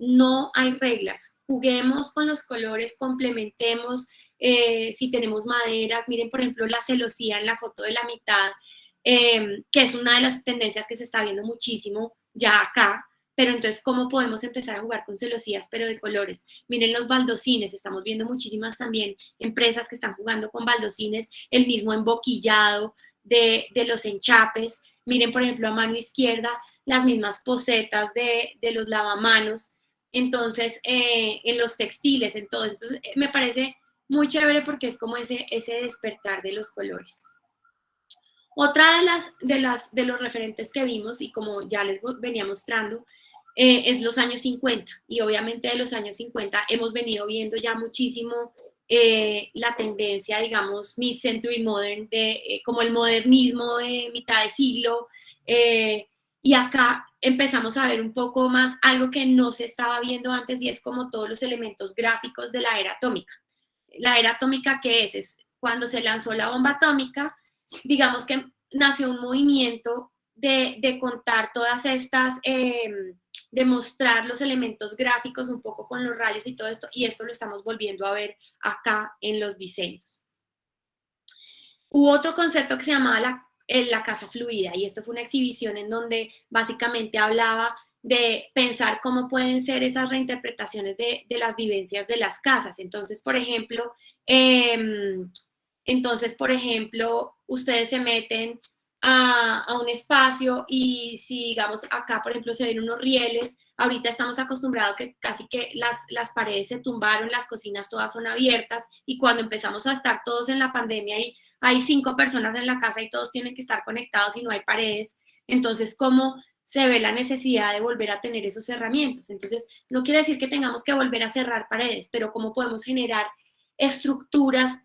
no hay reglas. Juguemos con los colores, complementemos. Si tenemos maderas, miren, por ejemplo, la celosía en la foto de la mitad, que es una de las tendencias que se está viendo muchísimo ya acá. Pero entonces, ¿cómo podemos empezar a jugar con celosías, pero de colores? Miren los baldocines, estamos viendo muchísimas también empresas que están jugando con baldocines, el mismo emboquillado de los enchapes. Miren, por ejemplo, a mano izquierda, las mismas posetas de los lavamanos. Entonces, en los textiles, en todo. Entonces, me parece muy chévere porque es como ese despertar de los colores. Otra de los referentes que vimos, y como ya les venía mostrando, es los años 50. Y obviamente de los años 50 hemos venido viendo ya muchísimo la tendencia, digamos, mid-century modern, como el modernismo de mitad de siglo. Y acá empezamos a ver un poco más algo que no se estaba viendo antes y es como todos los elementos gráficos de la era atómica. La era atómica, ¿qué es? Es cuando se lanzó la bomba atómica, digamos que nació un movimiento de contar todas estas, de mostrar los elementos gráficos un poco con los rayos y todo esto, y esto lo estamos volviendo a ver acá en los diseños. Hubo otro concepto que se llamaba la casa fluida, y esto fue una exhibición en donde básicamente hablaba de pensar cómo pueden ser esas reinterpretaciones de las vivencias de las casas. Entonces, por ejemplo, ustedes se meten a un espacio y si, digamos, acá, por ejemplo, se ven unos rieles, ahorita estamos acostumbrados que casi que las paredes se tumbaron, las cocinas todas son abiertas, y cuando empezamos a estar todos en la pandemia y hay 5 personas en la casa y todos tienen que estar conectados y no hay paredes, entonces, ¿cómo se ve la necesidad de volver a tener esos cerramientos? Entonces, no quiere decir que tengamos que volver a cerrar paredes, pero cómo podemos generar estructuras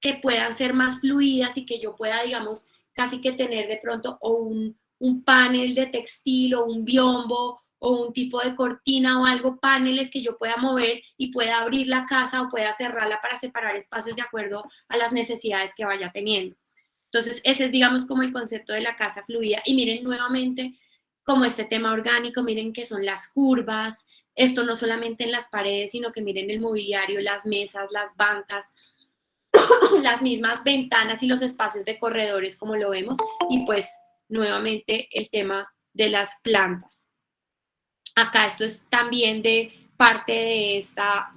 que puedan ser más fluidas y que yo pueda, digamos, casi que tener de pronto o un panel de textil o un biombo o un tipo de cortina o algo, paneles que yo pueda mover y pueda abrir la casa o pueda cerrarla para separar espacios de acuerdo a las necesidades que vaya teniendo. Entonces, ese es, digamos, como el concepto de la casa fluida. Y miren nuevamente como este tema orgánico, miren que son las curvas, esto no solamente en las paredes, sino que miren el mobiliario, las mesas, las bancas, las mismas ventanas y los espacios de corredores como lo vemos, y pues nuevamente el tema de las plantas. Acá esto es también de parte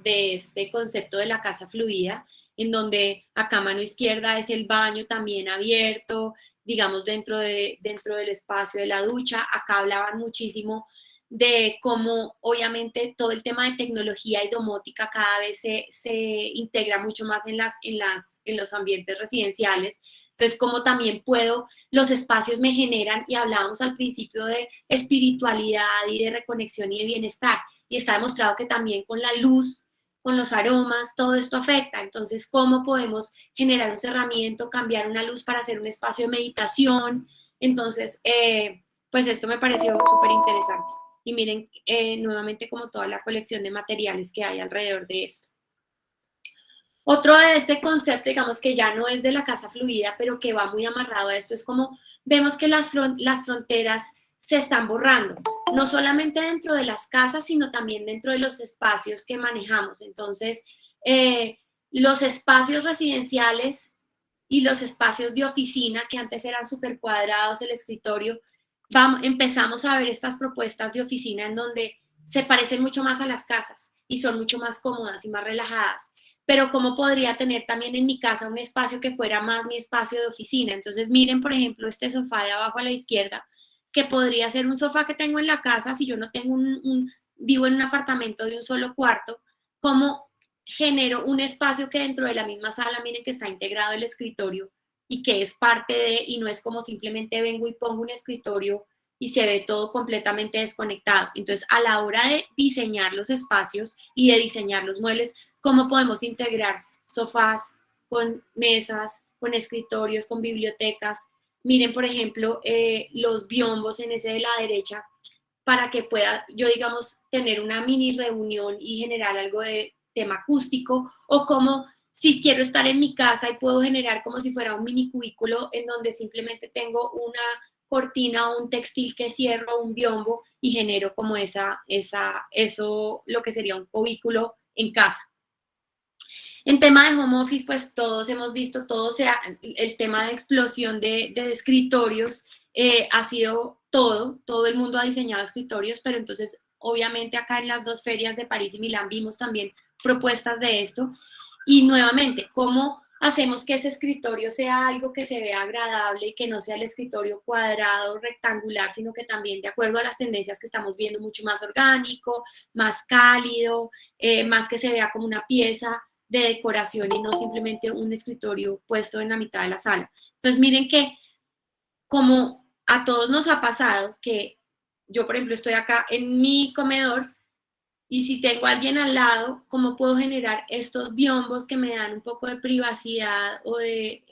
de este concepto de la casa fluida, en donde acá a mano izquierda es el baño también abierto, digamos dentro del espacio de la ducha. Acá hablaban muchísimo de cómo obviamente todo el tema de tecnología y domótica cada vez se integra mucho más en los ambientes residenciales. Entonces, como también los espacios me generan, y hablábamos al principio de espiritualidad y de reconexión y de bienestar, y está demostrado que también con la luz, con los aromas, todo esto afecta. Entonces, ¿cómo podemos generar un cerramiento, cambiar una luz para hacer un espacio de meditación? Entonces, pues esto me pareció súper interesante. y miren nuevamente como toda la colección de materiales que hay alrededor de esto. Otro de este concepto, digamos que ya no es de la casa fluida, pero que va muy amarrado a esto, es como vemos que las fronteras se están borrando, no solamente dentro de las casas, sino también dentro de los espacios que manejamos. Entonces, los espacios residenciales y los espacios de oficina, que antes eran súper cuadrados, el escritorio, empezamos a ver estas propuestas de oficina en donde se parecen mucho más a las casas y son mucho más cómodas y más relajadas. Pero ¿cómo podría tener también en mi casa un espacio que fuera más mi espacio de oficina? Entonces miren, por ejemplo, este sofá de abajo a la izquierda, que podría ser un sofá que tengo en la casa si yo no tengo vivo en un apartamento de un solo cuarto. ¿Cómo genero un espacio que dentro de la misma sala, miren que está integrado el escritorio y que es parte de, y no es como simplemente vengo y pongo un escritorio y se ve todo completamente desconectado? Entonces, a la hora de diseñar los espacios y de diseñar los muebles, ¿cómo podemos integrar sofás con mesas, con escritorios, con bibliotecas? Miren, por ejemplo, los biombos en ese de la derecha, para que pueda yo, digamos, tener una mini reunión y generar algo de tema acústico, o como si quiero estar en mi casa y puedo generar como si fuera un mini cubículo en donde simplemente tengo una cortina o un textil que cierro, un biombo, y genero como eso, lo que sería un cubículo en casa. En tema de home office, pues todos hemos visto, el tema de explosión de escritorios ha sido todo el mundo ha diseñado escritorios, pero entonces obviamente acá en las dos ferias de París y Milán vimos también propuestas de esto. Y nuevamente, ¿cómo hacemos que ese escritorio sea algo que se vea agradable y que no sea el escritorio cuadrado, rectangular, sino que también de acuerdo a las tendencias que estamos viendo, mucho más orgánico, más cálido, más que se vea como una pieza de decoración y no simplemente un escritorio puesto en la mitad de la sala? Entonces miren que como a todos nos ha pasado que yo, por ejemplo, estoy acá en mi comedor y si tengo a alguien al lado, ¿cómo puedo generar estos biombos que me dan un poco de privacidad o de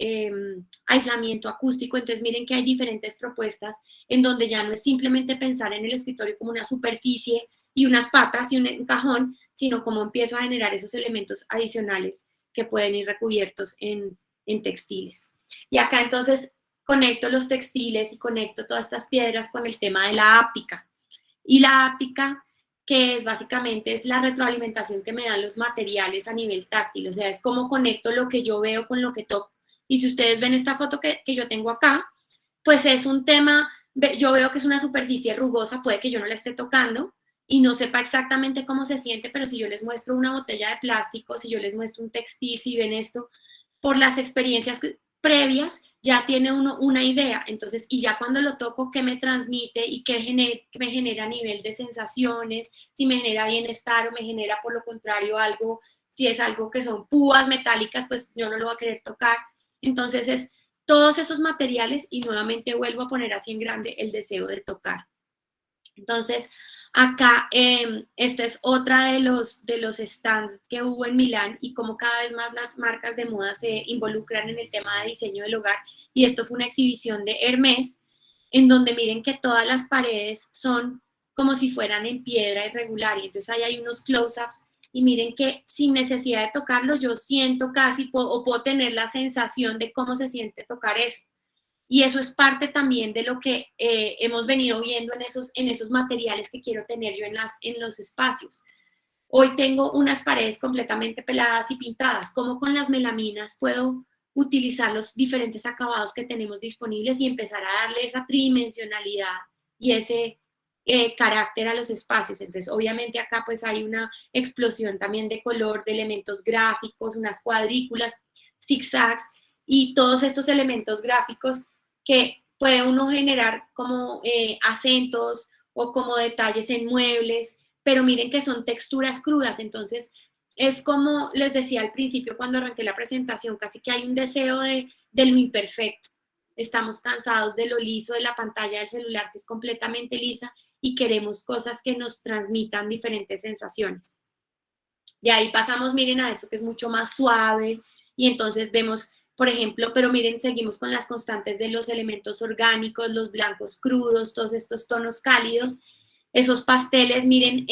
aislamiento acústico? Entonces miren que hay diferentes propuestas en donde ya no es simplemente pensar en el escritorio como una superficie y unas patas y un cajón, sino cómo empiezo a generar esos elementos adicionales que pueden ir recubiertos en textiles. Y acá entonces conecto los textiles y conecto todas estas piedras con el tema de la áptica. Y la áptica, que es básicamente es la retroalimentación que me dan los materiales a nivel táctil, o sea, es cómo conecto lo que yo veo con lo que toco. Y si ustedes ven esta foto que yo tengo acá, pues es un tema, yo veo que es una superficie rugosa, puede que yo no la esté tocando y no sepa exactamente cómo se siente, pero si yo les muestro una botella de plástico, si yo les muestro un textil, si ven esto, por las experiencias previas, ya tiene uno una idea. Entonces, y ya cuando lo toco, ¿qué me transmite y qué me genera a nivel de sensaciones? Si me genera bienestar o me genera, por lo contrario, algo, si es algo que son púas metálicas, pues yo no lo voy a querer tocar. Entonces, es todos esos materiales y nuevamente vuelvo a poner así en grande el deseo de tocar. Entonces, acá, esta es otra de los stands que hubo en Milán y como cada vez más las marcas de moda se involucran en el tema de diseño del hogar. Y esto fue una exhibición de Hermès, en donde miren que todas las paredes son como si fueran en piedra irregular. Y entonces ahí hay unos close-ups y miren que sin necesidad de tocarlo, yo siento casi o puedo tener la sensación de cómo se siente tocar eso. Y eso es parte también de lo que hemos venido viendo en esos materiales que quiero tener yo en los espacios. Hoy tengo unas paredes completamente peladas y pintadas. ¿Cómo con las melaminas puedo utilizar los diferentes acabados que tenemos disponibles y empezar a darle esa tridimensionalidad y ese carácter a los espacios? Entonces, obviamente acá pues hay una explosión también de color, de elementos gráficos, unas cuadrículas, zigzags y todos estos elementos gráficos que puede uno generar como acentos o como detalles en muebles, pero miren que son texturas crudas. Entonces es como les decía al principio cuando arranqué la presentación, casi que hay un deseo de lo imperfecto. Estamos cansados de lo liso de la pantalla del celular, que es completamente lisa, y queremos cosas que nos transmitan diferentes sensaciones. De ahí pasamos, miren, a esto que es mucho más suave, y entonces vemos, por ejemplo, pero miren, seguimos con las constantes de los elementos orgánicos, los blancos crudos, todos estos tonos cálidos, esos pasteles, miren,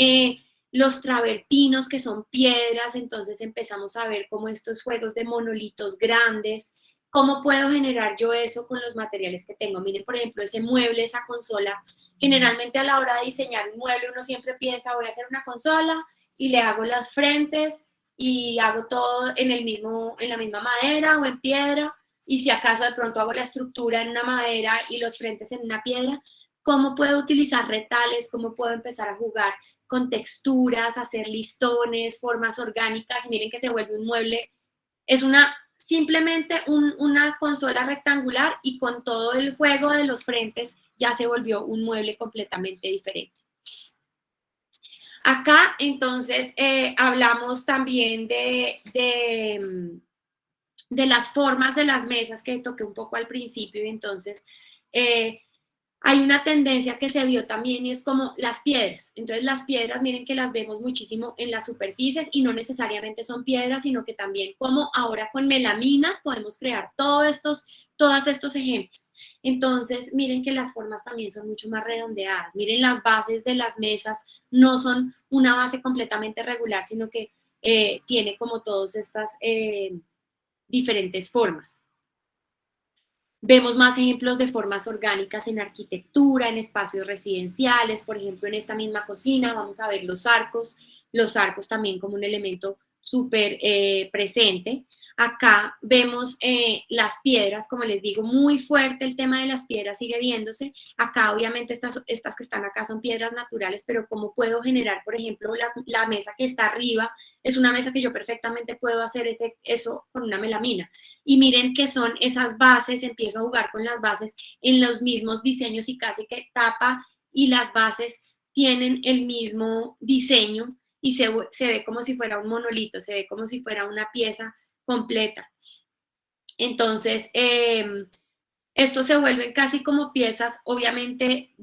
los travertinos que son piedras, entonces empezamos a ver como estos juegos de monolitos grandes. ¿Cómo puedo generar yo eso con los materiales que tengo? Miren, por ejemplo, ese mueble, esa consola. Generalmente a la hora de diseñar un mueble uno siempre piensa, voy a hacer una consola y le hago las frentes y hago todo en la misma madera o en piedra, y si acaso de pronto hago la estructura en una madera y los frentes en una piedra. ¿Cómo puedo utilizar retales? ¿Cómo puedo empezar a jugar con texturas, hacer listones, formas orgánicas? Y miren que se vuelve un mueble, es simplemente una consola rectangular, y con todo el juego de los frentes ya se volvió un mueble completamente diferente. Acá, entonces, hablamos también de las formas de las mesas que toqué un poco al principio, y entonces hay una tendencia que se vio también, y es como las piedras. Entonces las piedras, miren que las vemos muchísimo en las superficies, y no necesariamente son piedras, sino que también como ahora con melaminas podemos crear todos estos ejemplos. Entonces miren que las formas también son mucho más redondeadas. Miren, las bases de las mesas no son una base completamente regular, sino que tiene como todas estas diferentes formas. Vemos más ejemplos de formas orgánicas en arquitectura, en espacios residenciales. Por ejemplo, en esta misma cocina vamos a ver los arcos también como un elemento súper presente. Acá vemos las piedras, como les digo, muy fuerte el tema de las piedras sigue viéndose. Acá obviamente estas que están acá son piedras naturales, pero ¿cómo puedo generar, por ejemplo, la mesa que está arriba? Es una mesa que yo perfectamente puedo hacer eso con una melamina. Y miren que son esas bases, empiezo a jugar con las bases en los mismos diseños, y casi que tapa y las bases tienen el mismo diseño, y se ve como si fuera un monolito, se ve como si fuera una pieza completa. Entonces, estos se vuelven casi como piezas, obviamente,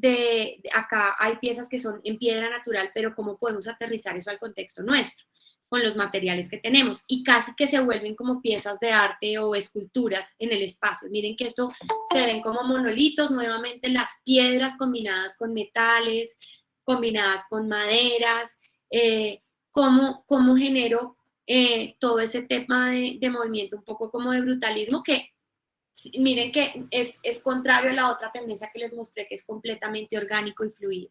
acá hay piezas que son en piedra natural, pero ¿cómo podemos aterrizar eso al contexto nuestro? Con los materiales que tenemos, y casi que se vuelven como piezas de arte o esculturas en el espacio. Miren que esto se ven como monolitos, nuevamente las piedras combinadas con metales, combinadas con maderas, cómo genero todo ese tema de movimiento, un poco como de brutalismo, que miren que es contrario a la otra tendencia que les mostré, que es completamente orgánico y fluido.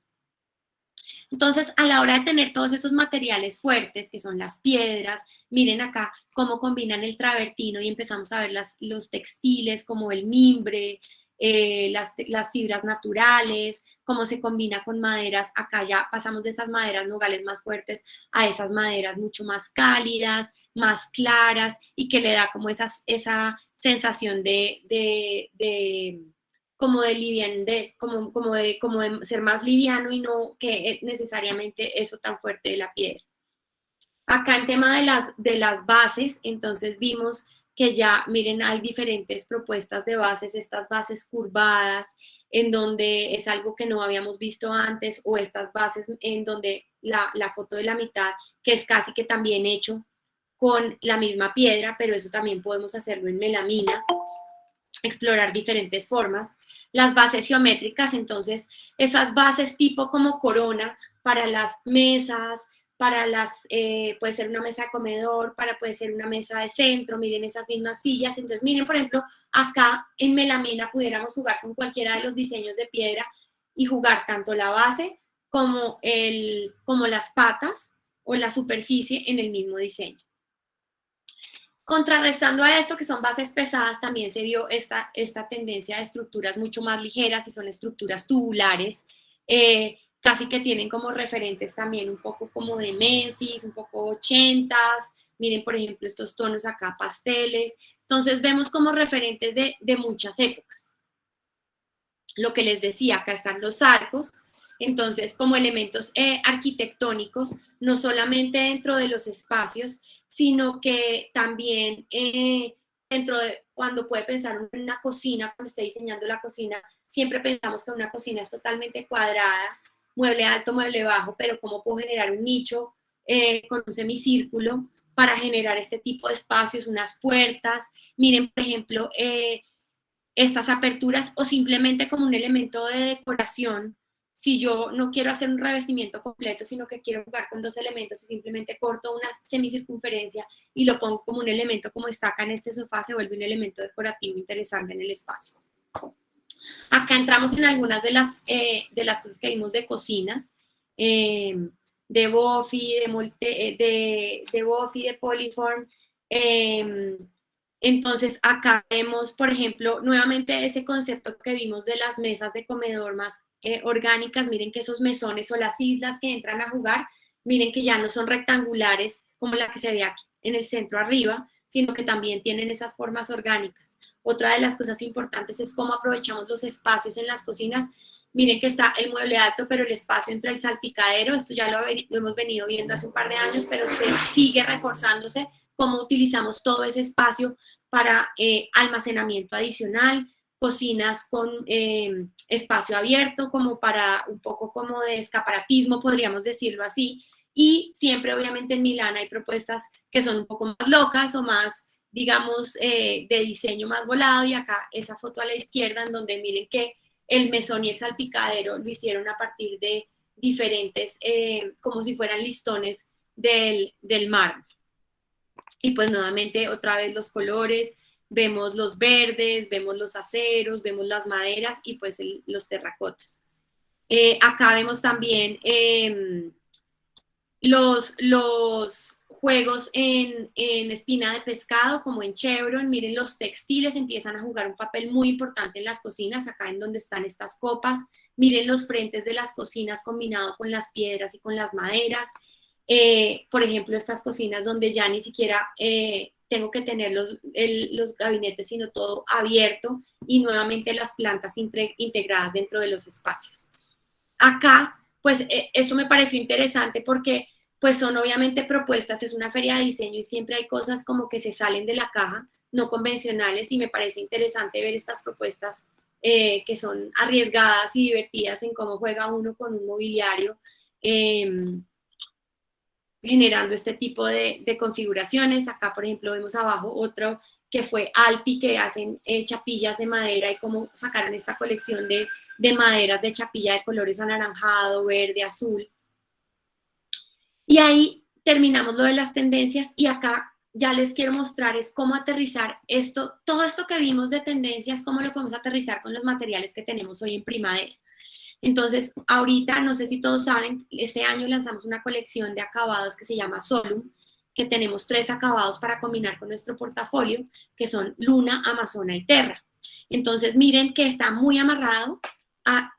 Entonces, a la hora de tener todos esos materiales fuertes, que son las piedras, miren acá cómo combinan el travertino, y empezamos a ver los textiles como el mimbre, las fibras naturales, cómo se combina con maderas. Acá ya pasamos de esas maderas nogales más fuertes a esas maderas mucho más cálidas, más claras, y que le da como esa sensación como de ser más liviano, y no que necesariamente eso tan fuerte de la piedra. Acá en tema de las bases, entonces vimos que ya, miren, hay diferentes propuestas de bases, estas bases curvadas, en donde es algo que no habíamos visto antes, o estas bases en donde la foto de la mitad, que es casi que también hecho con la misma piedra, pero eso también podemos hacerlo en melamina, explorar diferentes formas. Las bases geométricas, entonces, esas bases tipo como corona para las mesas, para puede ser una mesa de comedor, puede ser una mesa de centro, miren esas mismas sillas. Entonces, miren, por ejemplo, acá en melamina pudiéramos jugar con cualquiera de los diseños de piedra y jugar tanto la base como las patas o la superficie en el mismo diseño. Contrarrestando a esto, que son bases pesadas, también se vio esta tendencia de estructuras mucho más ligeras, y son estructuras tubulares, casi que tienen como referentes también un poco como de Memphis, un poco 80s, miren por ejemplo estos tonos acá pasteles. Entonces vemos como referentes de muchas épocas. Lo que les decía, acá están los arcos, entonces como elementos arquitectónicos, no solamente dentro de los espacios, sino que también dentro de, cuando puede pensar en una cocina, cuando esté diseñando la cocina, siempre pensamos que una cocina es totalmente cuadrada, mueble alto, mueble bajo, pero cómo puedo generar un nicho con un semicírculo para generar este tipo de espacios, unas puertas. Miren, por ejemplo, estas aperturas, o simplemente como un elemento de decoración, si yo no quiero hacer un revestimiento completo, sino que quiero jugar con 2 elementos y simplemente corto una semicircunferencia y lo pongo como un elemento como está acá en este sofá, se vuelve un elemento decorativo interesante en el espacio. Acá entramos en algunas de las cosas que vimos de cocinas, de Bofi, de Bofi, de Polyform. Entonces, acá vemos, por ejemplo, nuevamente ese concepto que vimos de las mesas de comedor más orgánicas. Miren que esos mesones o las islas que entran a jugar, miren que ya no son rectangulares como la que se ve aquí en el centro arriba, sino que también tienen esas formas orgánicas. Otra de las cosas importantes es cómo aprovechamos los espacios en las cocinas. Miren que está el mueble alto, pero el espacio entre el salpicadero, esto ya lo hemos venido viendo hace un par de años, pero se sigue reforzándose, cómo utilizamos todo ese espacio para almacenamiento adicional, cocinas con espacio abierto, como para un poco como de escaparatismo, podríamos decirlo así, y siempre obviamente en Milán hay propuestas que son un poco más locas o más, digamos, de diseño más volado, y acá esa foto a la izquierda en donde miren que el mesón y el salpicadero lo hicieron a partir de diferentes, como si fueran listones del mármol. Y pues nuevamente otra vez los colores, vemos los verdes, vemos los aceros, vemos las maderas y pues los terracotas. Acá vemos también los juegos en espina de pescado, como en Chevron. Miren, los textiles empiezan a jugar un papel muy importante en las cocinas, acá en donde están estas copas. Miren los frentes de las cocinas combinado con las piedras y con las maderas. Por ejemplo, estas cocinas donde ya ni siquiera tengo que tener los gabinetes, sino todo abierto, y nuevamente las plantas integradas dentro de los espacios. Acá, pues esto me pareció interesante porque pues son obviamente propuestas, es una feria de diseño y siempre hay cosas como que se salen de la caja, no convencionales, y me parece interesante ver estas propuestas que son arriesgadas y divertidas en cómo juega uno con un mobiliario, generando este tipo de configuraciones. Acá, por ejemplo, vemos abajo otro que fue Alpi, que hacen chapillas de madera, y cómo sacaron esta colección de maderas de chapilla de colores anaranjado, verde, azul. Y ahí terminamos lo de las tendencias, y acá ya les quiero mostrar es cómo aterrizar esto, todo esto que vimos de tendencias, cómo lo podemos aterrizar con los materiales que tenemos hoy en Primadera. Entonces, ahorita, no sé si todos saben, este año lanzamos una colección de acabados que se llama Solum, que tenemos 3 acabados para combinar con nuestro portafolio, que son Luna, Amazona y Terra. Entonces, miren que está muy amarrado,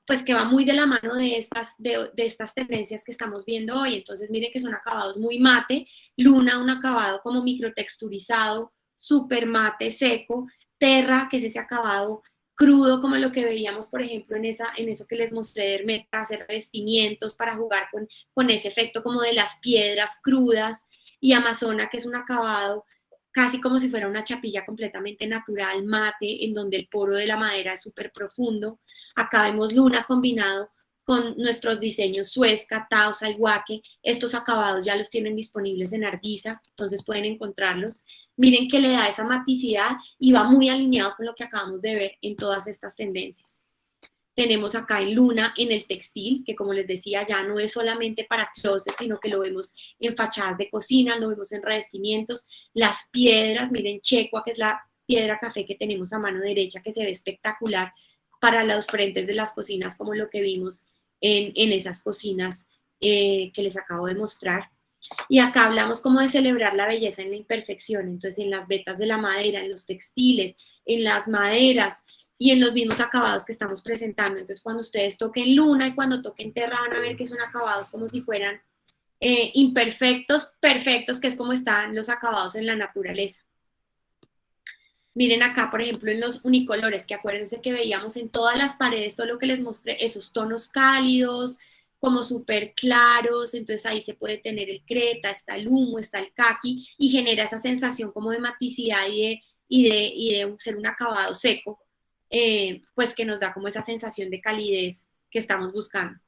pues que va muy de la mano de estas tendencias que estamos viendo hoy. Entonces, miren que son acabados muy mate. Luna, un acabado como microtexturizado, súper mate, seco. Terra, que es ese acabado crudo, como lo que veíamos, por ejemplo, en eso que les mostré de Hermes, para hacer revestimientos, para jugar con ese efecto como de las piedras crudas. Y Amazona, que es un acabado casi como si fuera una chapilla completamente natural, mate, en donde el poro de la madera es súper profundo. Acá vemos Luna combinado con nuestros diseños Suezca, Tausa y Huaque. Estos acabados ya los tienen disponibles en Ardiza, entonces pueden encontrarlos. Miren que le da esa maticidad y va muy alineado con lo que acabamos de ver en todas estas tendencias. Tenemos acá en Luna, en el textil, que como les decía, ya no es solamente para closet, sino que lo vemos en fachadas de cocina, lo vemos en revestimientos. Las piedras, miren, Checua, que es la piedra café que tenemos a mano derecha, que se ve espectacular para los frentes de las cocinas, como lo que vimos en esas cocinas que les acabo de mostrar. Y acá hablamos como de celebrar la belleza en la imperfección, entonces en las vetas de la madera, en los textiles, en las maderas y en los mismos acabados que estamos presentando. Entonces cuando ustedes toquen Luna y cuando toquen Terra van a ver que son acabados como si fueran imperfectos, perfectos, que es como están los acabados en la naturaleza. Miren acá, por ejemplo, en los unicolores, que acuérdense que veíamos en todas las paredes, todo lo que les mostré, esos tonos cálidos, como súper claros. Entonces ahí se puede tener el creta, está el humo, está el caqui, y genera esa sensación como de maticidad y de ser un acabado seco, pues que nos da como esa sensación de calidez que estamos buscando.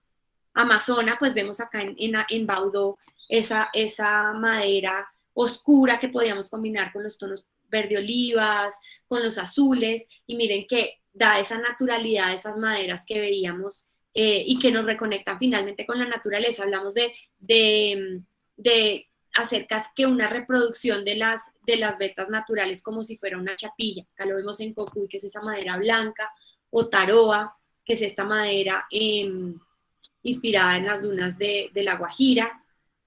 Amazona, pues vemos acá en Baudot esa madera oscura que podíamos combinar con los tonos verde olivas, con los azules, y miren que da esa naturalidad de esas maderas que veíamos y que nos reconectan finalmente con la naturaleza. Hablamos de hacer casi que una reproducción de las vetas naturales como si fuera una chapilla. Acá lo vemos en cocuy, que es esa madera blanca, o taroa, que es esta madera inspirada en las dunas de La Guajira.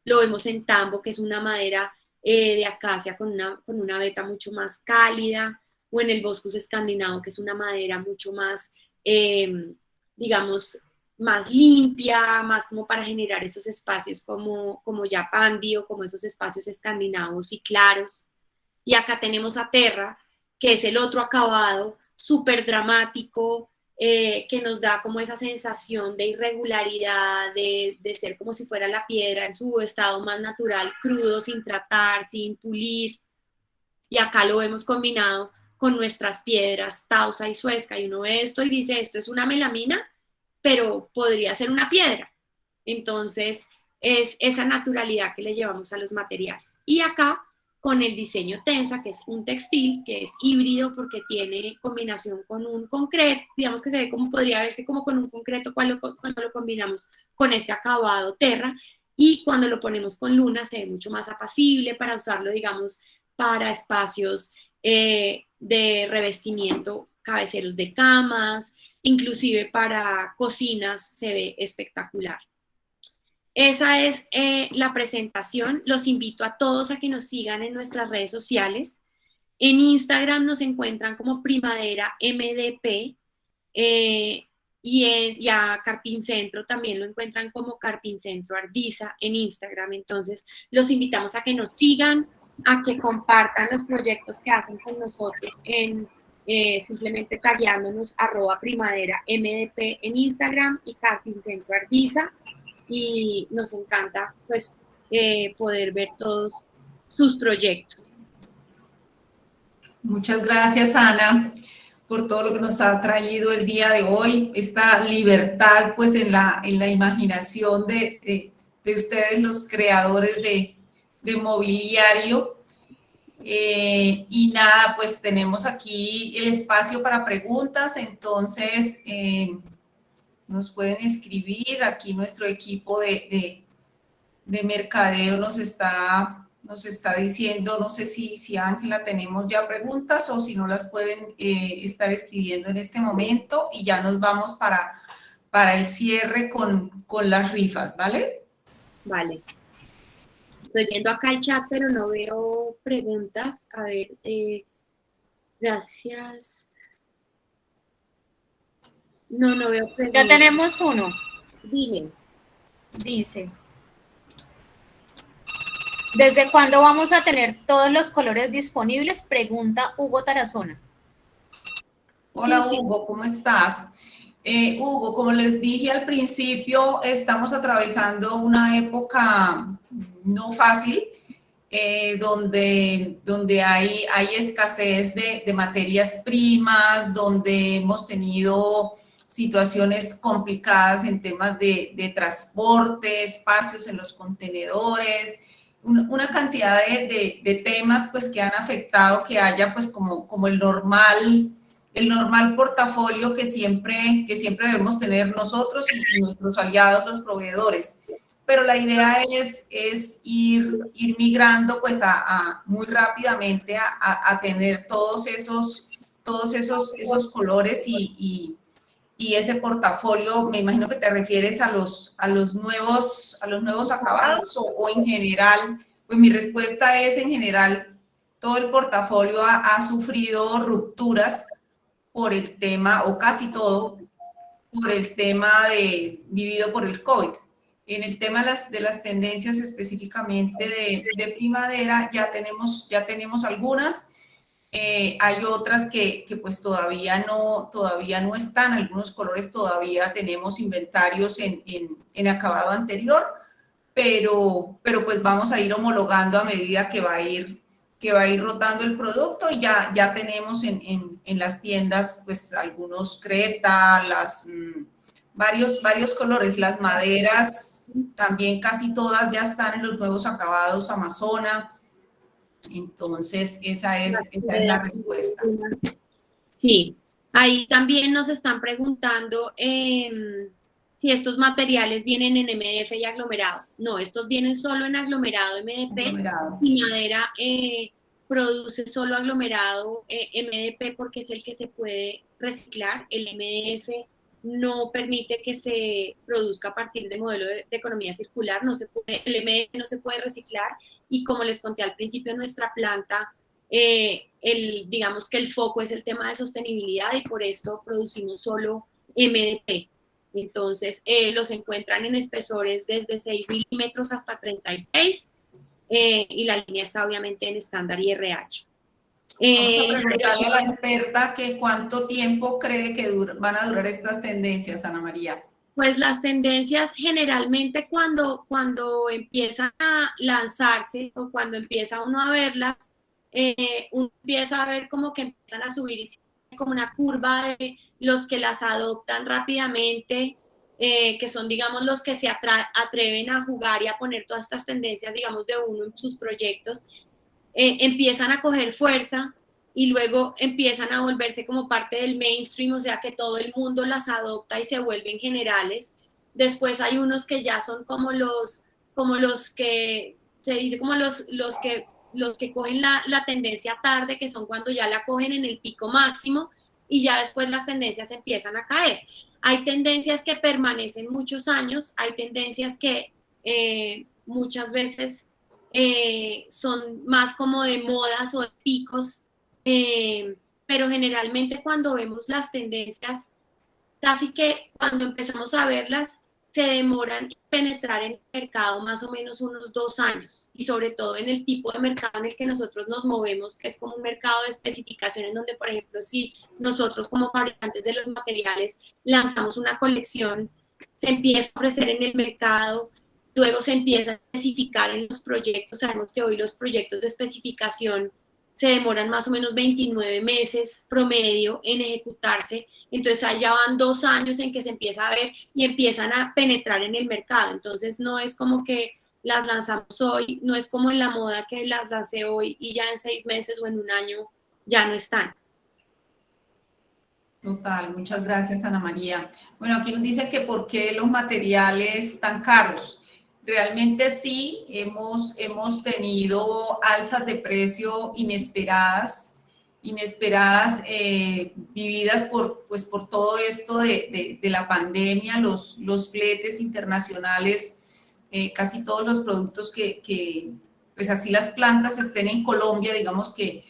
Lo vemos en tambo, que es una madera de acacia con una veta mucho más cálida, o en el boscus escandinavo, que es una madera mucho más, digamos, más limpia, más como para generar esos espacios como Yapandi o como esos espacios escandinavos y claros. Y acá tenemos a Terra, que es el otro acabado, súper dramático, que nos da como esa sensación de irregularidad, de ser como si fuera la piedra en su estado más natural, crudo, sin tratar, sin pulir. Y acá lo hemos combinado con nuestras piedras, tausa y suesca, y uno ve esto y dice, esto es una melamina, pero podría ser una piedra. Entonces, es esa naturalidad que le llevamos a los materiales. Y acá, con el diseño Tensa, que es un textil, que es híbrido porque tiene combinación con un concreto, digamos que se ve como podría verse como con un concreto cuando lo combinamos con este acabado Terra, y cuando lo ponemos con luna se ve mucho más apacible para usarlo, digamos, para espacios de revestimiento, cabeceros de camas, inclusive para cocinas se ve espectacular. Esa es la presentación. Los invito a todos a que nos sigan en nuestras redes sociales. En Instagram nos encuentran como Primadera MDP y a Carpincentro también lo encuentran como Carpincentro Arbiza en Instagram. Entonces, los invitamos a que nos sigan, a que compartan los proyectos que hacen con nosotros simplemente tagueándonos @Primadera MDP en Instagram y Carpincentro Arbiza. Y nos encanta pues poder ver todos sus proyectos. Muchas gracias, Ana, por todo lo que nos ha traído el día de hoy, esta libertad pues en la imaginación de ustedes, los creadores de mobiliario. Y nada, pues tenemos aquí el espacio para preguntas, entonces nos pueden escribir, aquí nuestro equipo de mercadeo nos está diciendo, no sé si Ángela tenemos ya preguntas o si no las pueden estar escribiendo en este momento y ya nos vamos para el cierre con las rifas, ¿vale? Vale. Estoy viendo acá el chat, pero no veo preguntas. A ver, gracias. No veo preguntas. Ya tenemos uno. Dime. Dice, ¿desde cuándo vamos a tener todos los colores disponibles? Pregunta Hugo Tarazona. Hola, Hugo, ¿cómo estás? Hugo, como les dije al principio, estamos atravesando una época no fácil, donde hay escasez de materias primas, donde hemos tenido situaciones complicadas en temas de transporte, espacios en los contenedores, una cantidad de temas pues que han afectado que haya pues como el normal portafolio que siempre debemos tener nosotros y nuestros aliados, los proveedores. Pero la idea es ir migrando pues muy rápidamente a tener todos esos colores y ese portafolio. Me imagino que te refieres a los nuevos acabados o en general. Pues mi respuesta es en general, todo el portafolio ha sufrido rupturas por el tema, o casi todo, por el tema vivido por el COVID. En el tema de las tendencias específicamente de primavera, ya tenemos algunas. Hay otras que pues todavía no están, algunos colores todavía tenemos inventarios en acabado anterior, pero pues vamos a ir homologando a medida que va a ir rotando el producto, y ya tenemos en las tiendas pues algunos Creta, varios colores. Las maderas también casi todas ya están en los nuevos acabados Amazona. Entonces esa es la respuesta. Sí, ahí también nos están preguntando si estos materiales vienen en MDF y aglomerado. No, estos vienen solo en aglomerado MDF y madera produce solo aglomerado MDF porque es el que se puede reciclar. El MDF no permite que se produzca a partir de modelo de economía circular, no se puede, el MDF no se puede reciclar y como les conté al principio en nuestra planta, digamos que el foco es el tema de sostenibilidad y por esto producimos solo MDF. Entonces, los encuentran en espesores desde 6 milímetros hasta 36 y la línea está obviamente en estándar y RH. Vamos a preguntarle a la experta que cuánto tiempo cree que van a durar estas tendencias, Ana María. Pues las tendencias generalmente cuando empiezan a lanzarse o cuando empieza uno a verlas, uno empieza a ver como que empiezan a subir y como una curva de los que las adoptan rápidamente, que son, digamos, los que se atreven a jugar y a poner todas estas tendencias, digamos, de uno en sus proyectos, empiezan a coger fuerza y luego empiezan a volverse como parte del mainstream, o sea que todo el mundo las adopta y se vuelven generales. Después hay unos que ya son como los que se dice como los que cogen la tendencia tarde, que son cuando ya la cogen en el pico máximo y ya después las tendencias empiezan a caer. Hay tendencias que permanecen muchos años, hay tendencias que muchas veces son más como de modas o de picos, pero generalmente cuando vemos las tendencias, casi que cuando empezamos a verlas, se demoran en penetrar en el mercado más o menos unos 2 años, y sobre todo en el tipo de mercado en el que nosotros nos movemos, que es como un mercado de especificaciones, donde, por ejemplo, si nosotros como fabricantes de los materiales lanzamos una colección, se empieza a ofrecer en el mercado, luego se empieza a especificar en los proyectos. Sabemos que hoy los proyectos de especificación se demoran más o menos 29 meses promedio en ejecutarse, entonces allá van 2 años en que se empieza a ver y empiezan a penetrar en el mercado. Entonces no es como que las lanzamos hoy, no es como en la moda que las lancé hoy y ya en 6 meses o en 1 año ya no están. Total, muchas gracias, Ana María. Bueno, aquí nos dice que por qué los materiales tan caros. Realmente sí, hemos tenido alzas de precio inesperadas, vividas por todo esto de la pandemia, los fletes internacionales, casi todos los productos que pues así las plantas estén en Colombia, digamos que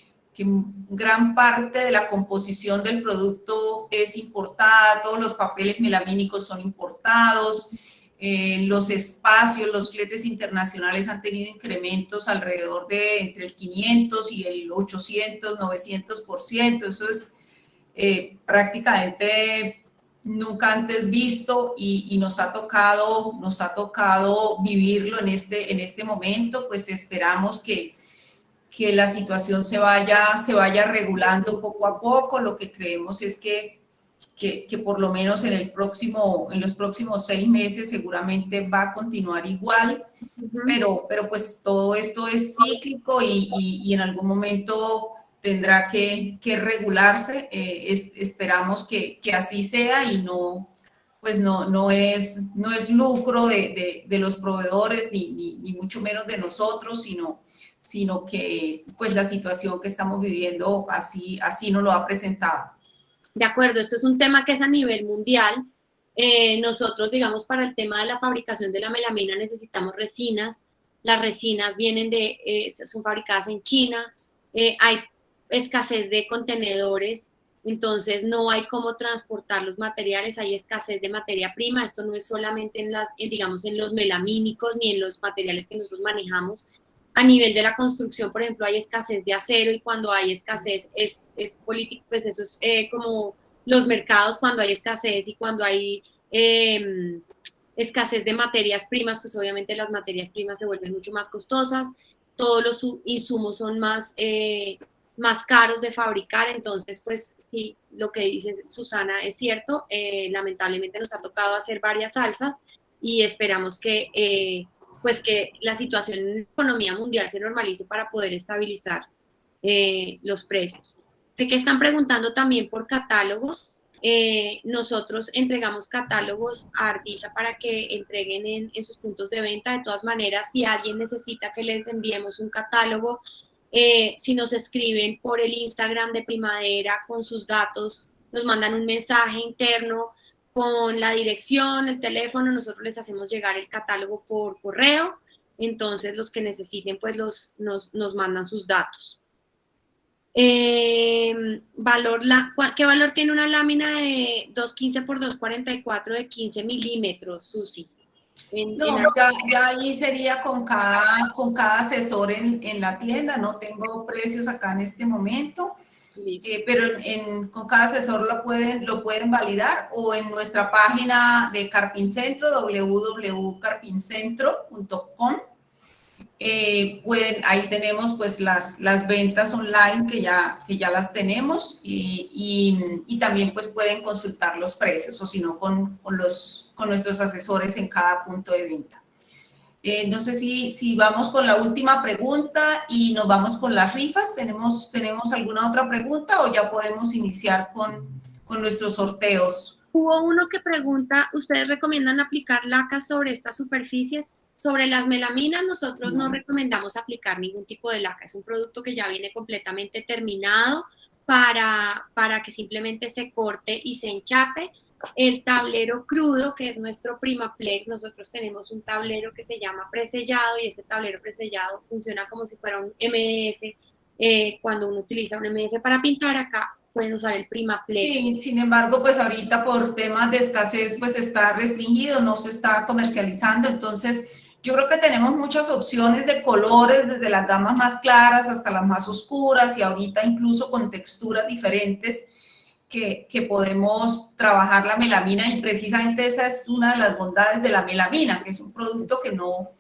gran parte de la composición del producto es importada, todos los papeles melamínicos son importados, los espacios, los fletes internacionales han tenido incrementos alrededor de entre el 500 y el 800, 900%, eso es prácticamente nunca antes visto y nos ha tocado vivirlo en este momento. Pues esperamos que la situación se vaya regulando poco a poco. Lo que creemos es que por lo menos en los próximos 6 meses seguramente va a continuar igual, pero pues todo esto es cíclico y en algún momento tendrá que regularse. Esperamos que así sea y no es lucro de los proveedores ni mucho menos de nosotros, sino que pues la situación que estamos viviendo así nos lo ha presentado. De acuerdo, esto es un tema que es a nivel mundial. Nosotros, digamos, para el tema de la fabricación de la melamina necesitamos resinas. Las resinas son fabricadas en China. Hay escasez de contenedores, entonces no hay cómo transportar los materiales. Hay escasez de materia prima. Esto no es solamente en los melamínicos ni en los materiales que nosotros manejamos. A nivel de la construcción, por ejemplo, hay escasez de acero y cuando hay escasez es político, pues eso es como los mercados, cuando hay escasez y cuando hay escasez de materias primas, pues obviamente las materias primas se vuelven mucho más costosas, todos los insumos son más caros de fabricar, entonces pues sí, lo que dice Susana es cierto, lamentablemente nos ha tocado hacer varias alzas y esperamos que la situación en la economía mundial se normalice para poder estabilizar los precios. Sé que están preguntando también por catálogos. nosotros entregamos catálogos a Ardisa para que entreguen en sus puntos de venta. De todas maneras, si alguien necesita que les enviemos un catálogo, si nos escriben por el Instagram de Primadera con sus datos, nos mandan un mensaje interno con la dirección, el teléfono, nosotros les hacemos llegar el catálogo por correo. Entonces, los que necesiten, pues nos mandan sus datos. ¿Qué valor tiene una lámina de 215 por 244 de 15 milímetros, Susi? Ya ahí sería con cada asesor en la tienda. No tengo precios acá en este momento, pero con cada asesor lo pueden validar, o en nuestra página de Carpincentro, www.carpincentro.com. Ahí tenemos pues las ventas online que ya las tenemos, y también pues pueden consultar los precios, o si no con nuestros asesores en cada punto de venta. No sé si vamos con la última pregunta y nos vamos con las rifas. ¿Tenemos alguna otra pregunta o ya podemos iniciar con nuestros sorteos? Hubo uno que pregunta, ¿ustedes recomiendan aplicar lacas sobre estas superficies? Sobre las melaminas, nosotros no recomendamos aplicar ningún tipo de laca. Es un producto que ya viene completamente terminado para que simplemente se corte y se enchape. El tablero crudo, que es nuestro Primaplex, nosotros tenemos un tablero que se llama presellado, y ese tablero presellado funciona como si fuera un MDF. Cuando uno utiliza un MDF para pintar, acá pueden usar el Primaplex. Sí, sin embargo, pues ahorita por temas de escasez, pues está restringido, no se está comercializando. Entonces, yo creo que tenemos muchas opciones de colores, desde las gamas más claras hasta las más oscuras, y ahorita incluso con texturas diferentes que podemos trabajar la melamina, y precisamente esa es una de las bondades de la melamina, que es un producto que no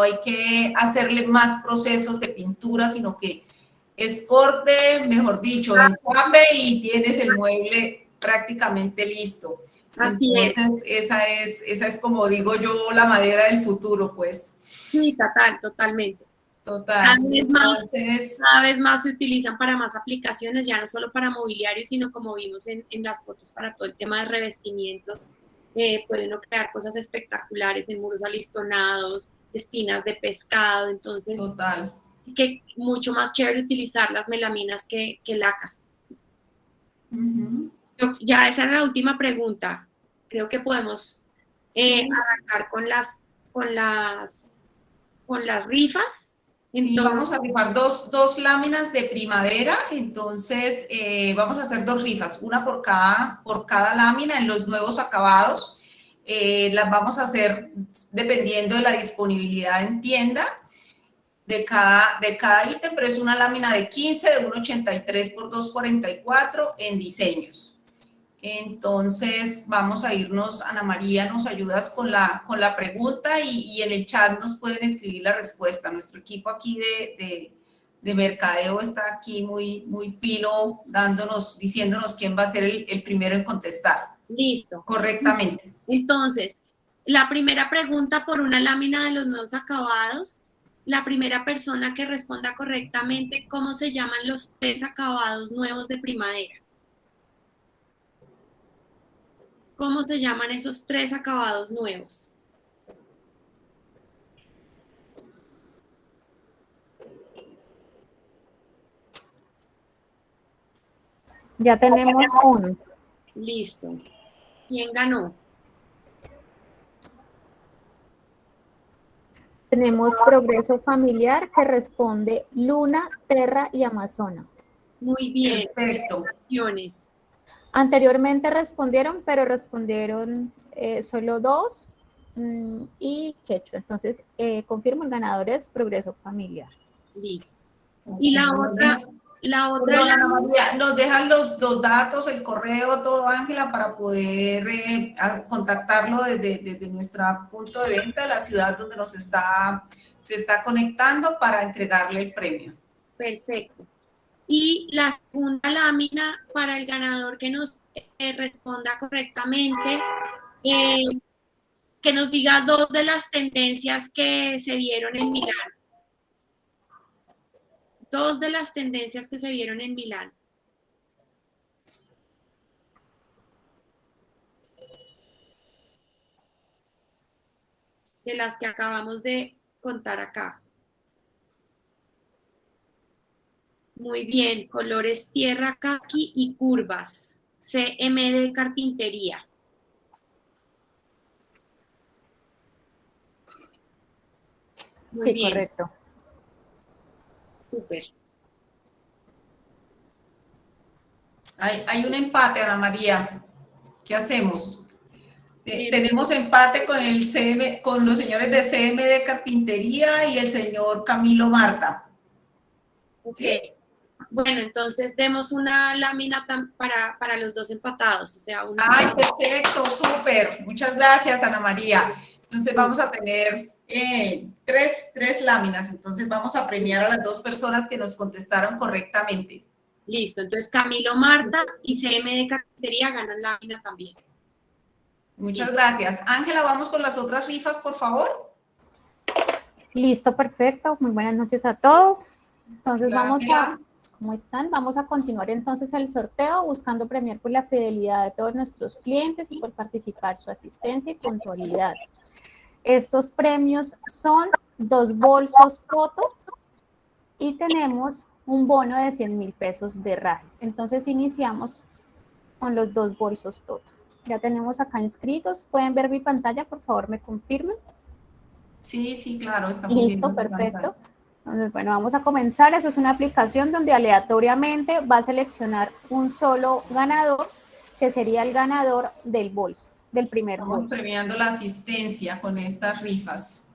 hay que hacerle más procesos de pintura, sino que es corte, mejor dicho, encape, y tienes el mueble prácticamente listo. Así Entonces, esa es, como digo yo, la madera del futuro, pues. Sí, totalmente. Total. Cada vez más se utilizan para más aplicaciones, ya no solo para mobiliario, sino como vimos en las fotos, para todo el tema de revestimientos. Pueden crear cosas espectaculares en muros alistonados, espinas de pescado. Entonces, total, que mucho más chévere utilizar las melaminas que lacas. Ya esa era la última pregunta. Creo que podemos arrancar con las rifas. Sí, vamos a rifar dos láminas de Primavera. Entonces, vamos a hacer 2 rifas, una por cada lámina en los nuevos acabados. Las vamos a hacer dependiendo de la disponibilidad en tienda de cada ítem, pero es una lámina de 15, de 1,83 por 2,44 en diseños. Entonces, vamos a irnos, Ana María, nos ayudas con la pregunta, y en el chat nos pueden escribir la respuesta. Nuestro equipo aquí de mercadeo está aquí muy pilo, diciéndonos quién va a ser el primero en contestar. Listo. Correctamente. Entonces, la primera pregunta por una lámina de los nuevos acabados. La primera persona que responda correctamente, ¿cómo se llaman los 3 acabados nuevos de Primadera? ¿Cómo se llaman esos 3 acabados nuevos? Ya tenemos uno. Listo. ¿Quién ganó? Tenemos Progreso Familiar, que responde Luna, Terra y Amazona. Muy bien. Perfecto. Anteriormente respondieron, pero respondieron solo 2 y Quechua. Entonces, confirmo, el ganador es Progreso Familiar. Listo. Y la otra Ana María, nos dejan los datos, el correo, todo, Ángela, para poder contactarlo desde nuestro punto de venta de la ciudad donde se está conectando, para entregarle el premio. Perfecto. Y la segunda lámina para el ganador que nos responda correctamente, que nos diga 2 de las tendencias que se vieron en Milán. 2 de las tendencias que se vieron en Milán. de las que acabamos de contar acá. Muy bien, colores tierra, caqui y curvas. CM de carpintería. Muy Sí, bien, correcto. súper. Hay un empate, Ana María. ¿Qué hacemos? Bien. Tenemos empate con el CM, con los señores de CM de Carpintería y el señor Camilo Marta. Ok. ¿Sí? Bueno, entonces demos una lámina para los dos empatados, o sea, una. Ay, perfecto, súper. Muchas gracias, Ana María. Entonces vamos a tener tres láminas. Entonces vamos a premiar a las dos personas que nos contestaron correctamente. Listo, entonces Camilo Marta y CM de carpintería ganan lámina también. Muchas Listo. gracias. Ángela, vamos con las otras rifas, por favor. Listo, perfecto. Muy buenas noches a todos. Entonces Hola, vamos Ángela. ¿cómo están? Vamos a continuar entonces el sorteo buscando premiar por la fidelidad de todos nuestros clientes y por participar, su asistencia y puntualidad. Estos premios son 2 bolsos Toto y tenemos un bono de 100.000 pesos de Rajes. Entonces iniciamos con los 2 bolsos Toto. Ya tenemos acá inscritos. ¿Pueden ver mi pantalla? Por favor, me confirmen. Sí, sí, claro, estamos viendo Listo, tu pantalla. perfecto. Entonces, bueno, vamos a comenzar. Eso es una aplicación donde aleatoriamente va a seleccionar un solo ganador, que sería el ganador del bolso, del primer Estamos bolso. premiando la asistencia con estas rifas.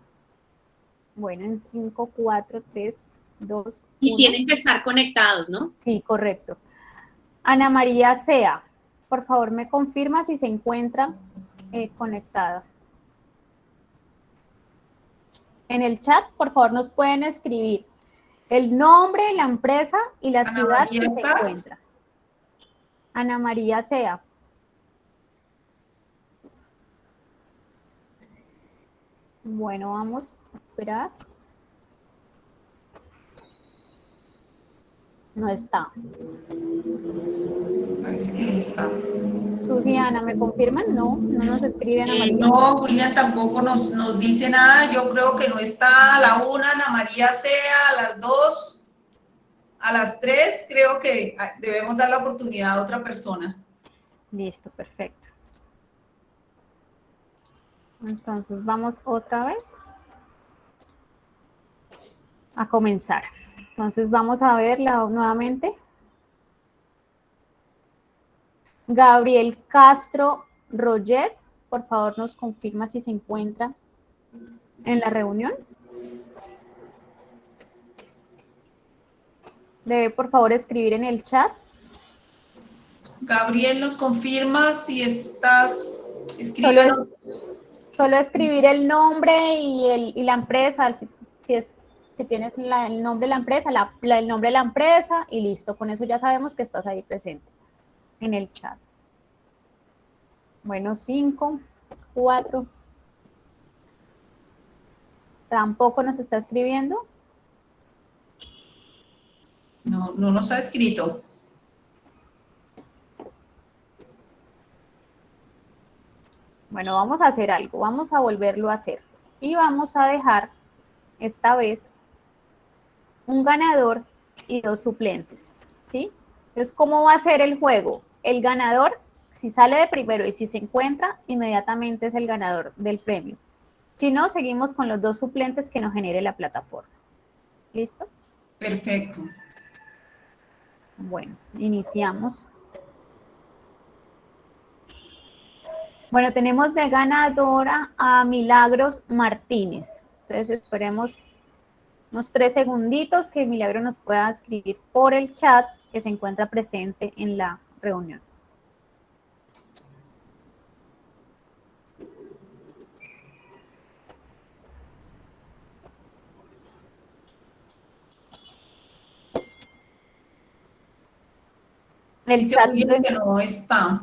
Bueno, en 5, 4, 3, 2, Y 1. tienen que estar conectados, ¿no? Sí, correcto. Ana María Sea, por favor, me confirma si se encuentra conectada. En el chat, por favor, nos pueden escribir el nombre, la empresa y la Ana ciudad María, si se ¿estás? encuentra. Ana María Sea. Bueno, vamos a esperar. No está. Parece que no está. Susi, Ana, ¿me confirman? No, no nos escribe Ana María. No, William tampoco nos dice nada. Yo creo que no está a la 1, Ana María sea a las 2, a las 3. Creo que debemos dar la oportunidad a otra persona. Listo, perfecto. Entonces vamos otra vez a comenzar. Entonces vamos a verla nuevamente. Gabriel Castro Roget, por favor nos confirma si se encuentra en la reunión. Debe por favor escribir en el chat. Gabriel, ¿nos confirma si estás? Escríbenos. Solo escribir el nombre y la empresa, si es que tienes el nombre de la empresa, el nombre de la empresa y listo. Con eso ya sabemos que estás ahí presente en el chat. Bueno, 5, 4. Tampoco nos está escribiendo. No, no nos ha escrito. Bueno, vamos a hacer algo. Vamos a volverlo a hacer. Y vamos a dejar esta vez un ganador y 2 suplentes. ¿Sí? Entonces, ¿cómo va a ser el juego? El ganador, si sale de primero y si se encuentra, inmediatamente es el ganador del premio. Si no, seguimos con los 2 suplentes que nos genere la plataforma. ¿Listo? Perfecto. Bueno, iniciamos. Bueno, tenemos de ganadora a Milagros Martínez. Entonces esperemos unos 3 segunditos que Milagro nos pueda escribir por el chat que se encuentra presente en la reunión. Dice William que no está.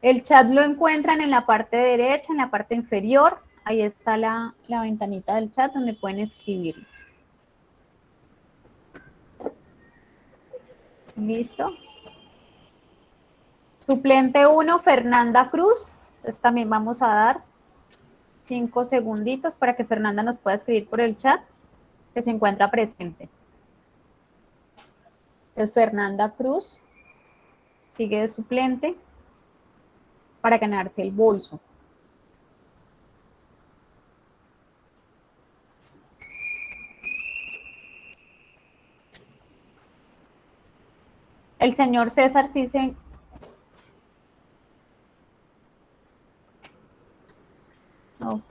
El chat lo encuentran en la parte derecha, en la parte inferior. Ahí está la ventanita del chat donde pueden escribir. ¿Listo? Suplente 1, Fernanda Cruz. Entonces también vamos a dar 5 segunditos para que Fernanda nos pueda escribir por el chat que se encuentra presente. Es Fernanda Cruz, sigue de suplente para ganarse el bolso. El señor César sí se... Ok.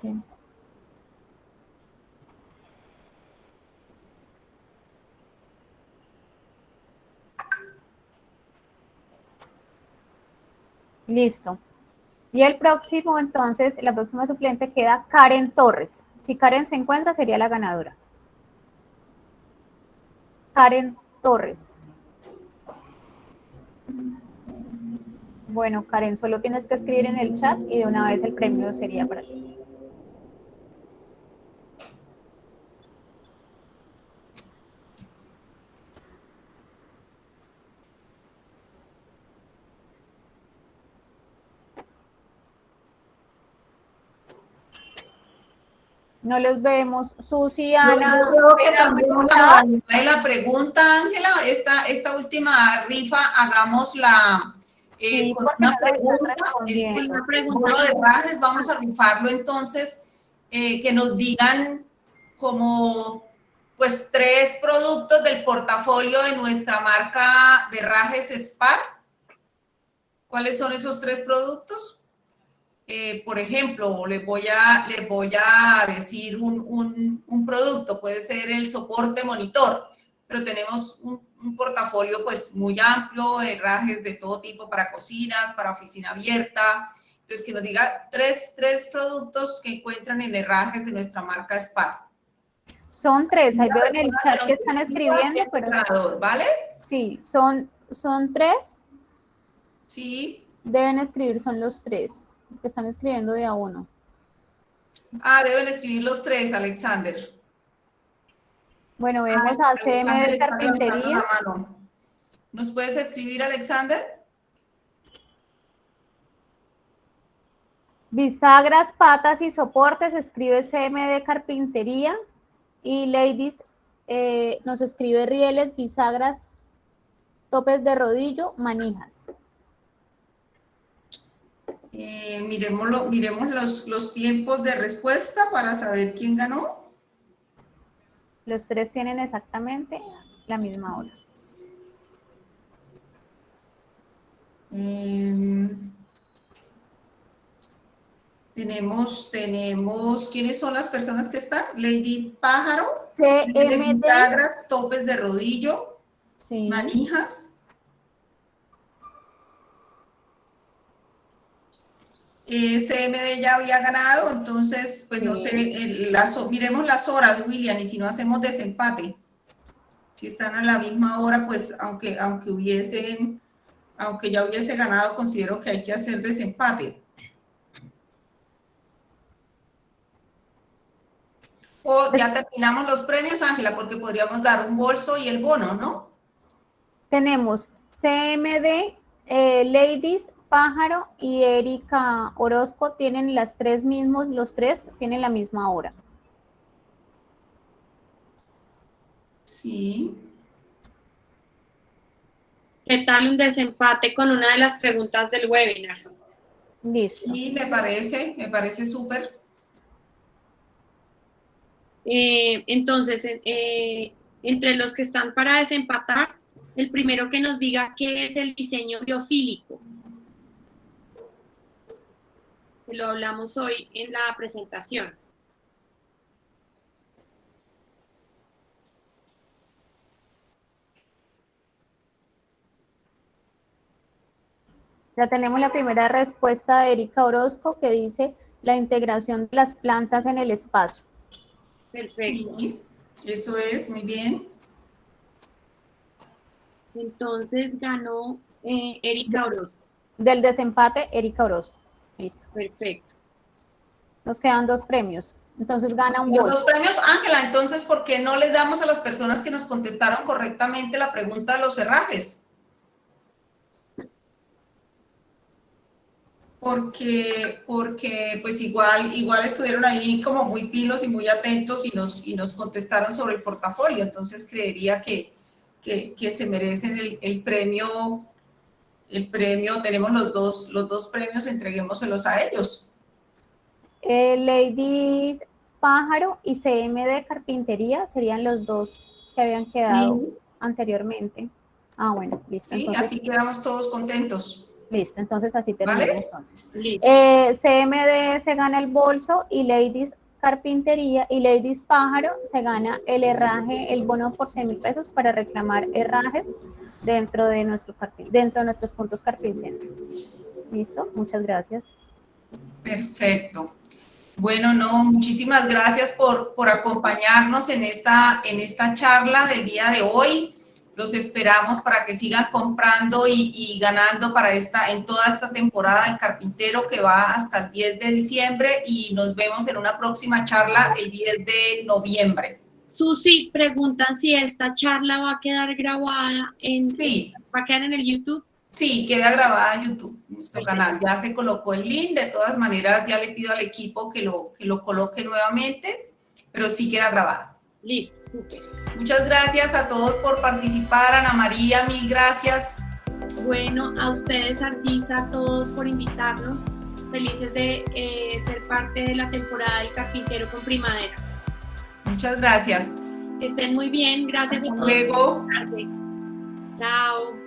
Listo. Y el próximo, entonces, la próxima suplente queda Karen Torres. Si Karen se encuentra, sería la ganadora. Karen Torres. Bueno, Karen, solo tienes que escribir en el chat y de una vez el premio sería para ti. No los vemos. Susi, Ana. Yo creo que cambiemos la pregunta, Ángela. Esta última rifa, hagámosla Sí, con porque una no lo están pregunta. respondiendo. El bono de Rajes, vamos a rifarlo entonces, que nos digan como pues 3 productos del portafolio de nuestra marca de Rajes Spar. ¿Cuáles son esos 3 productos? Por ejemplo, les voy a decir un producto, puede ser el soporte monitor, pero tenemos un portafolio pues muy amplio de herrajes de todo tipo para cocinas, para oficina abierta. Entonces, que nos diga tres productos que encuentran en herrajes de nuestra marca Spar. Son 3, ahí veo en el chat que están escribiendo, pero... Ganador, ¿vale? Sí, son 3. Sí. Deben escribir, son los 3, que están escribiendo de a uno. Ah, deben escribir los 3, Alexander. Bueno, vemos a CM de Carpintería. ¿Nos puedes escribir, Alexander? Bisagras, patas y soportes, escribe CM de Carpintería. Y Ladies nos escribe rieles, bisagras, topes de rodillo, manijas. Miremos los tiempos de respuesta para saber quién ganó. Los 3 tienen exactamente la misma hora. Tenemos, ¿quiénes son las personas que están? Lady Pájaro, CMD, bisagras, topes de rodillo, sí. Manijas. CMD ya había ganado, entonces, pues sí. No sé, miremos las horas, William, y si no hacemos desempate. Si están a la misma hora, pues aunque ya hubiese ganado, considero que hay que hacer desempate. O ya terminamos los premios, Ángela, porque podríamos dar un bolso y el bono, ¿no? Tenemos CMD, Ladies, Pájaro y Erika Orozco tienen los 3 tienen la misma hora. Sí. ¿Qué tal un desempate con una de las preguntas del webinar? Listo. Sí, me parece súper. Entonces, entre los que están para desempatar, el primero que nos diga qué es el diseño biofílico. Lo hablamos hoy en la presentación. Ya tenemos la primera respuesta de Erika Orozco que dice la integración de las plantas en el espacio. Perfecto. Sí, eso es, muy bien. Entonces ganó Erika Orozco. Del desempate, Erika Orozco. Listo. Perfecto. Nos quedan 2 premios. Entonces gana un bolso. 2 premios, Ángela. Entonces, ¿por qué no les damos a las personas que nos contestaron correctamente la pregunta de los herrajes? porque pues igual estuvieron ahí como muy pilos y muy atentos y nos contestaron sobre el portafolio, entonces creería que se merecen el premio, tenemos los dos premios, entreguémoselos a ellos. Ladies Pájaro y CM de Carpintería serían los dos que habían quedado anteriormente. Ah, bueno, listo. Sí, entonces, así quedamos todos contentos. Listo, entonces así termina. ¿Vale? Entonces. Listo. CMD se gana el bolso y Ladies Carpintería y Ladies Pájaro se gana el herraje, el bono por 100.000 pesos para reclamar herrajes dentro de nuestros puntos Carpin Center. ¿Listo? Muchas gracias. Perfecto. Bueno, no, muchísimas gracias por acompañarnos en esta charla del día de hoy. Los esperamos para que sigan comprando y ganando en toda esta temporada del carpintero que va hasta el 10 de diciembre y nos vemos en una próxima charla el 10 de noviembre. Susi, preguntan si esta charla va a quedar grabada ¿va a quedar en el YouTube? Sí, queda grabada en YouTube, en nuestro canal. Ya se colocó el link, de todas maneras ya le pido al equipo que lo coloque nuevamente, pero sí queda grabada. Listo, súper. Muchas gracias a todos por participar. Ana María, mil gracias. Bueno, a ustedes, Artisa, a todos por invitarnos. Felices de ser parte de la temporada del Carpintero con Primadera. Muchas gracias. Que estén muy bien. Gracias a todos. Hasta luego. Chao.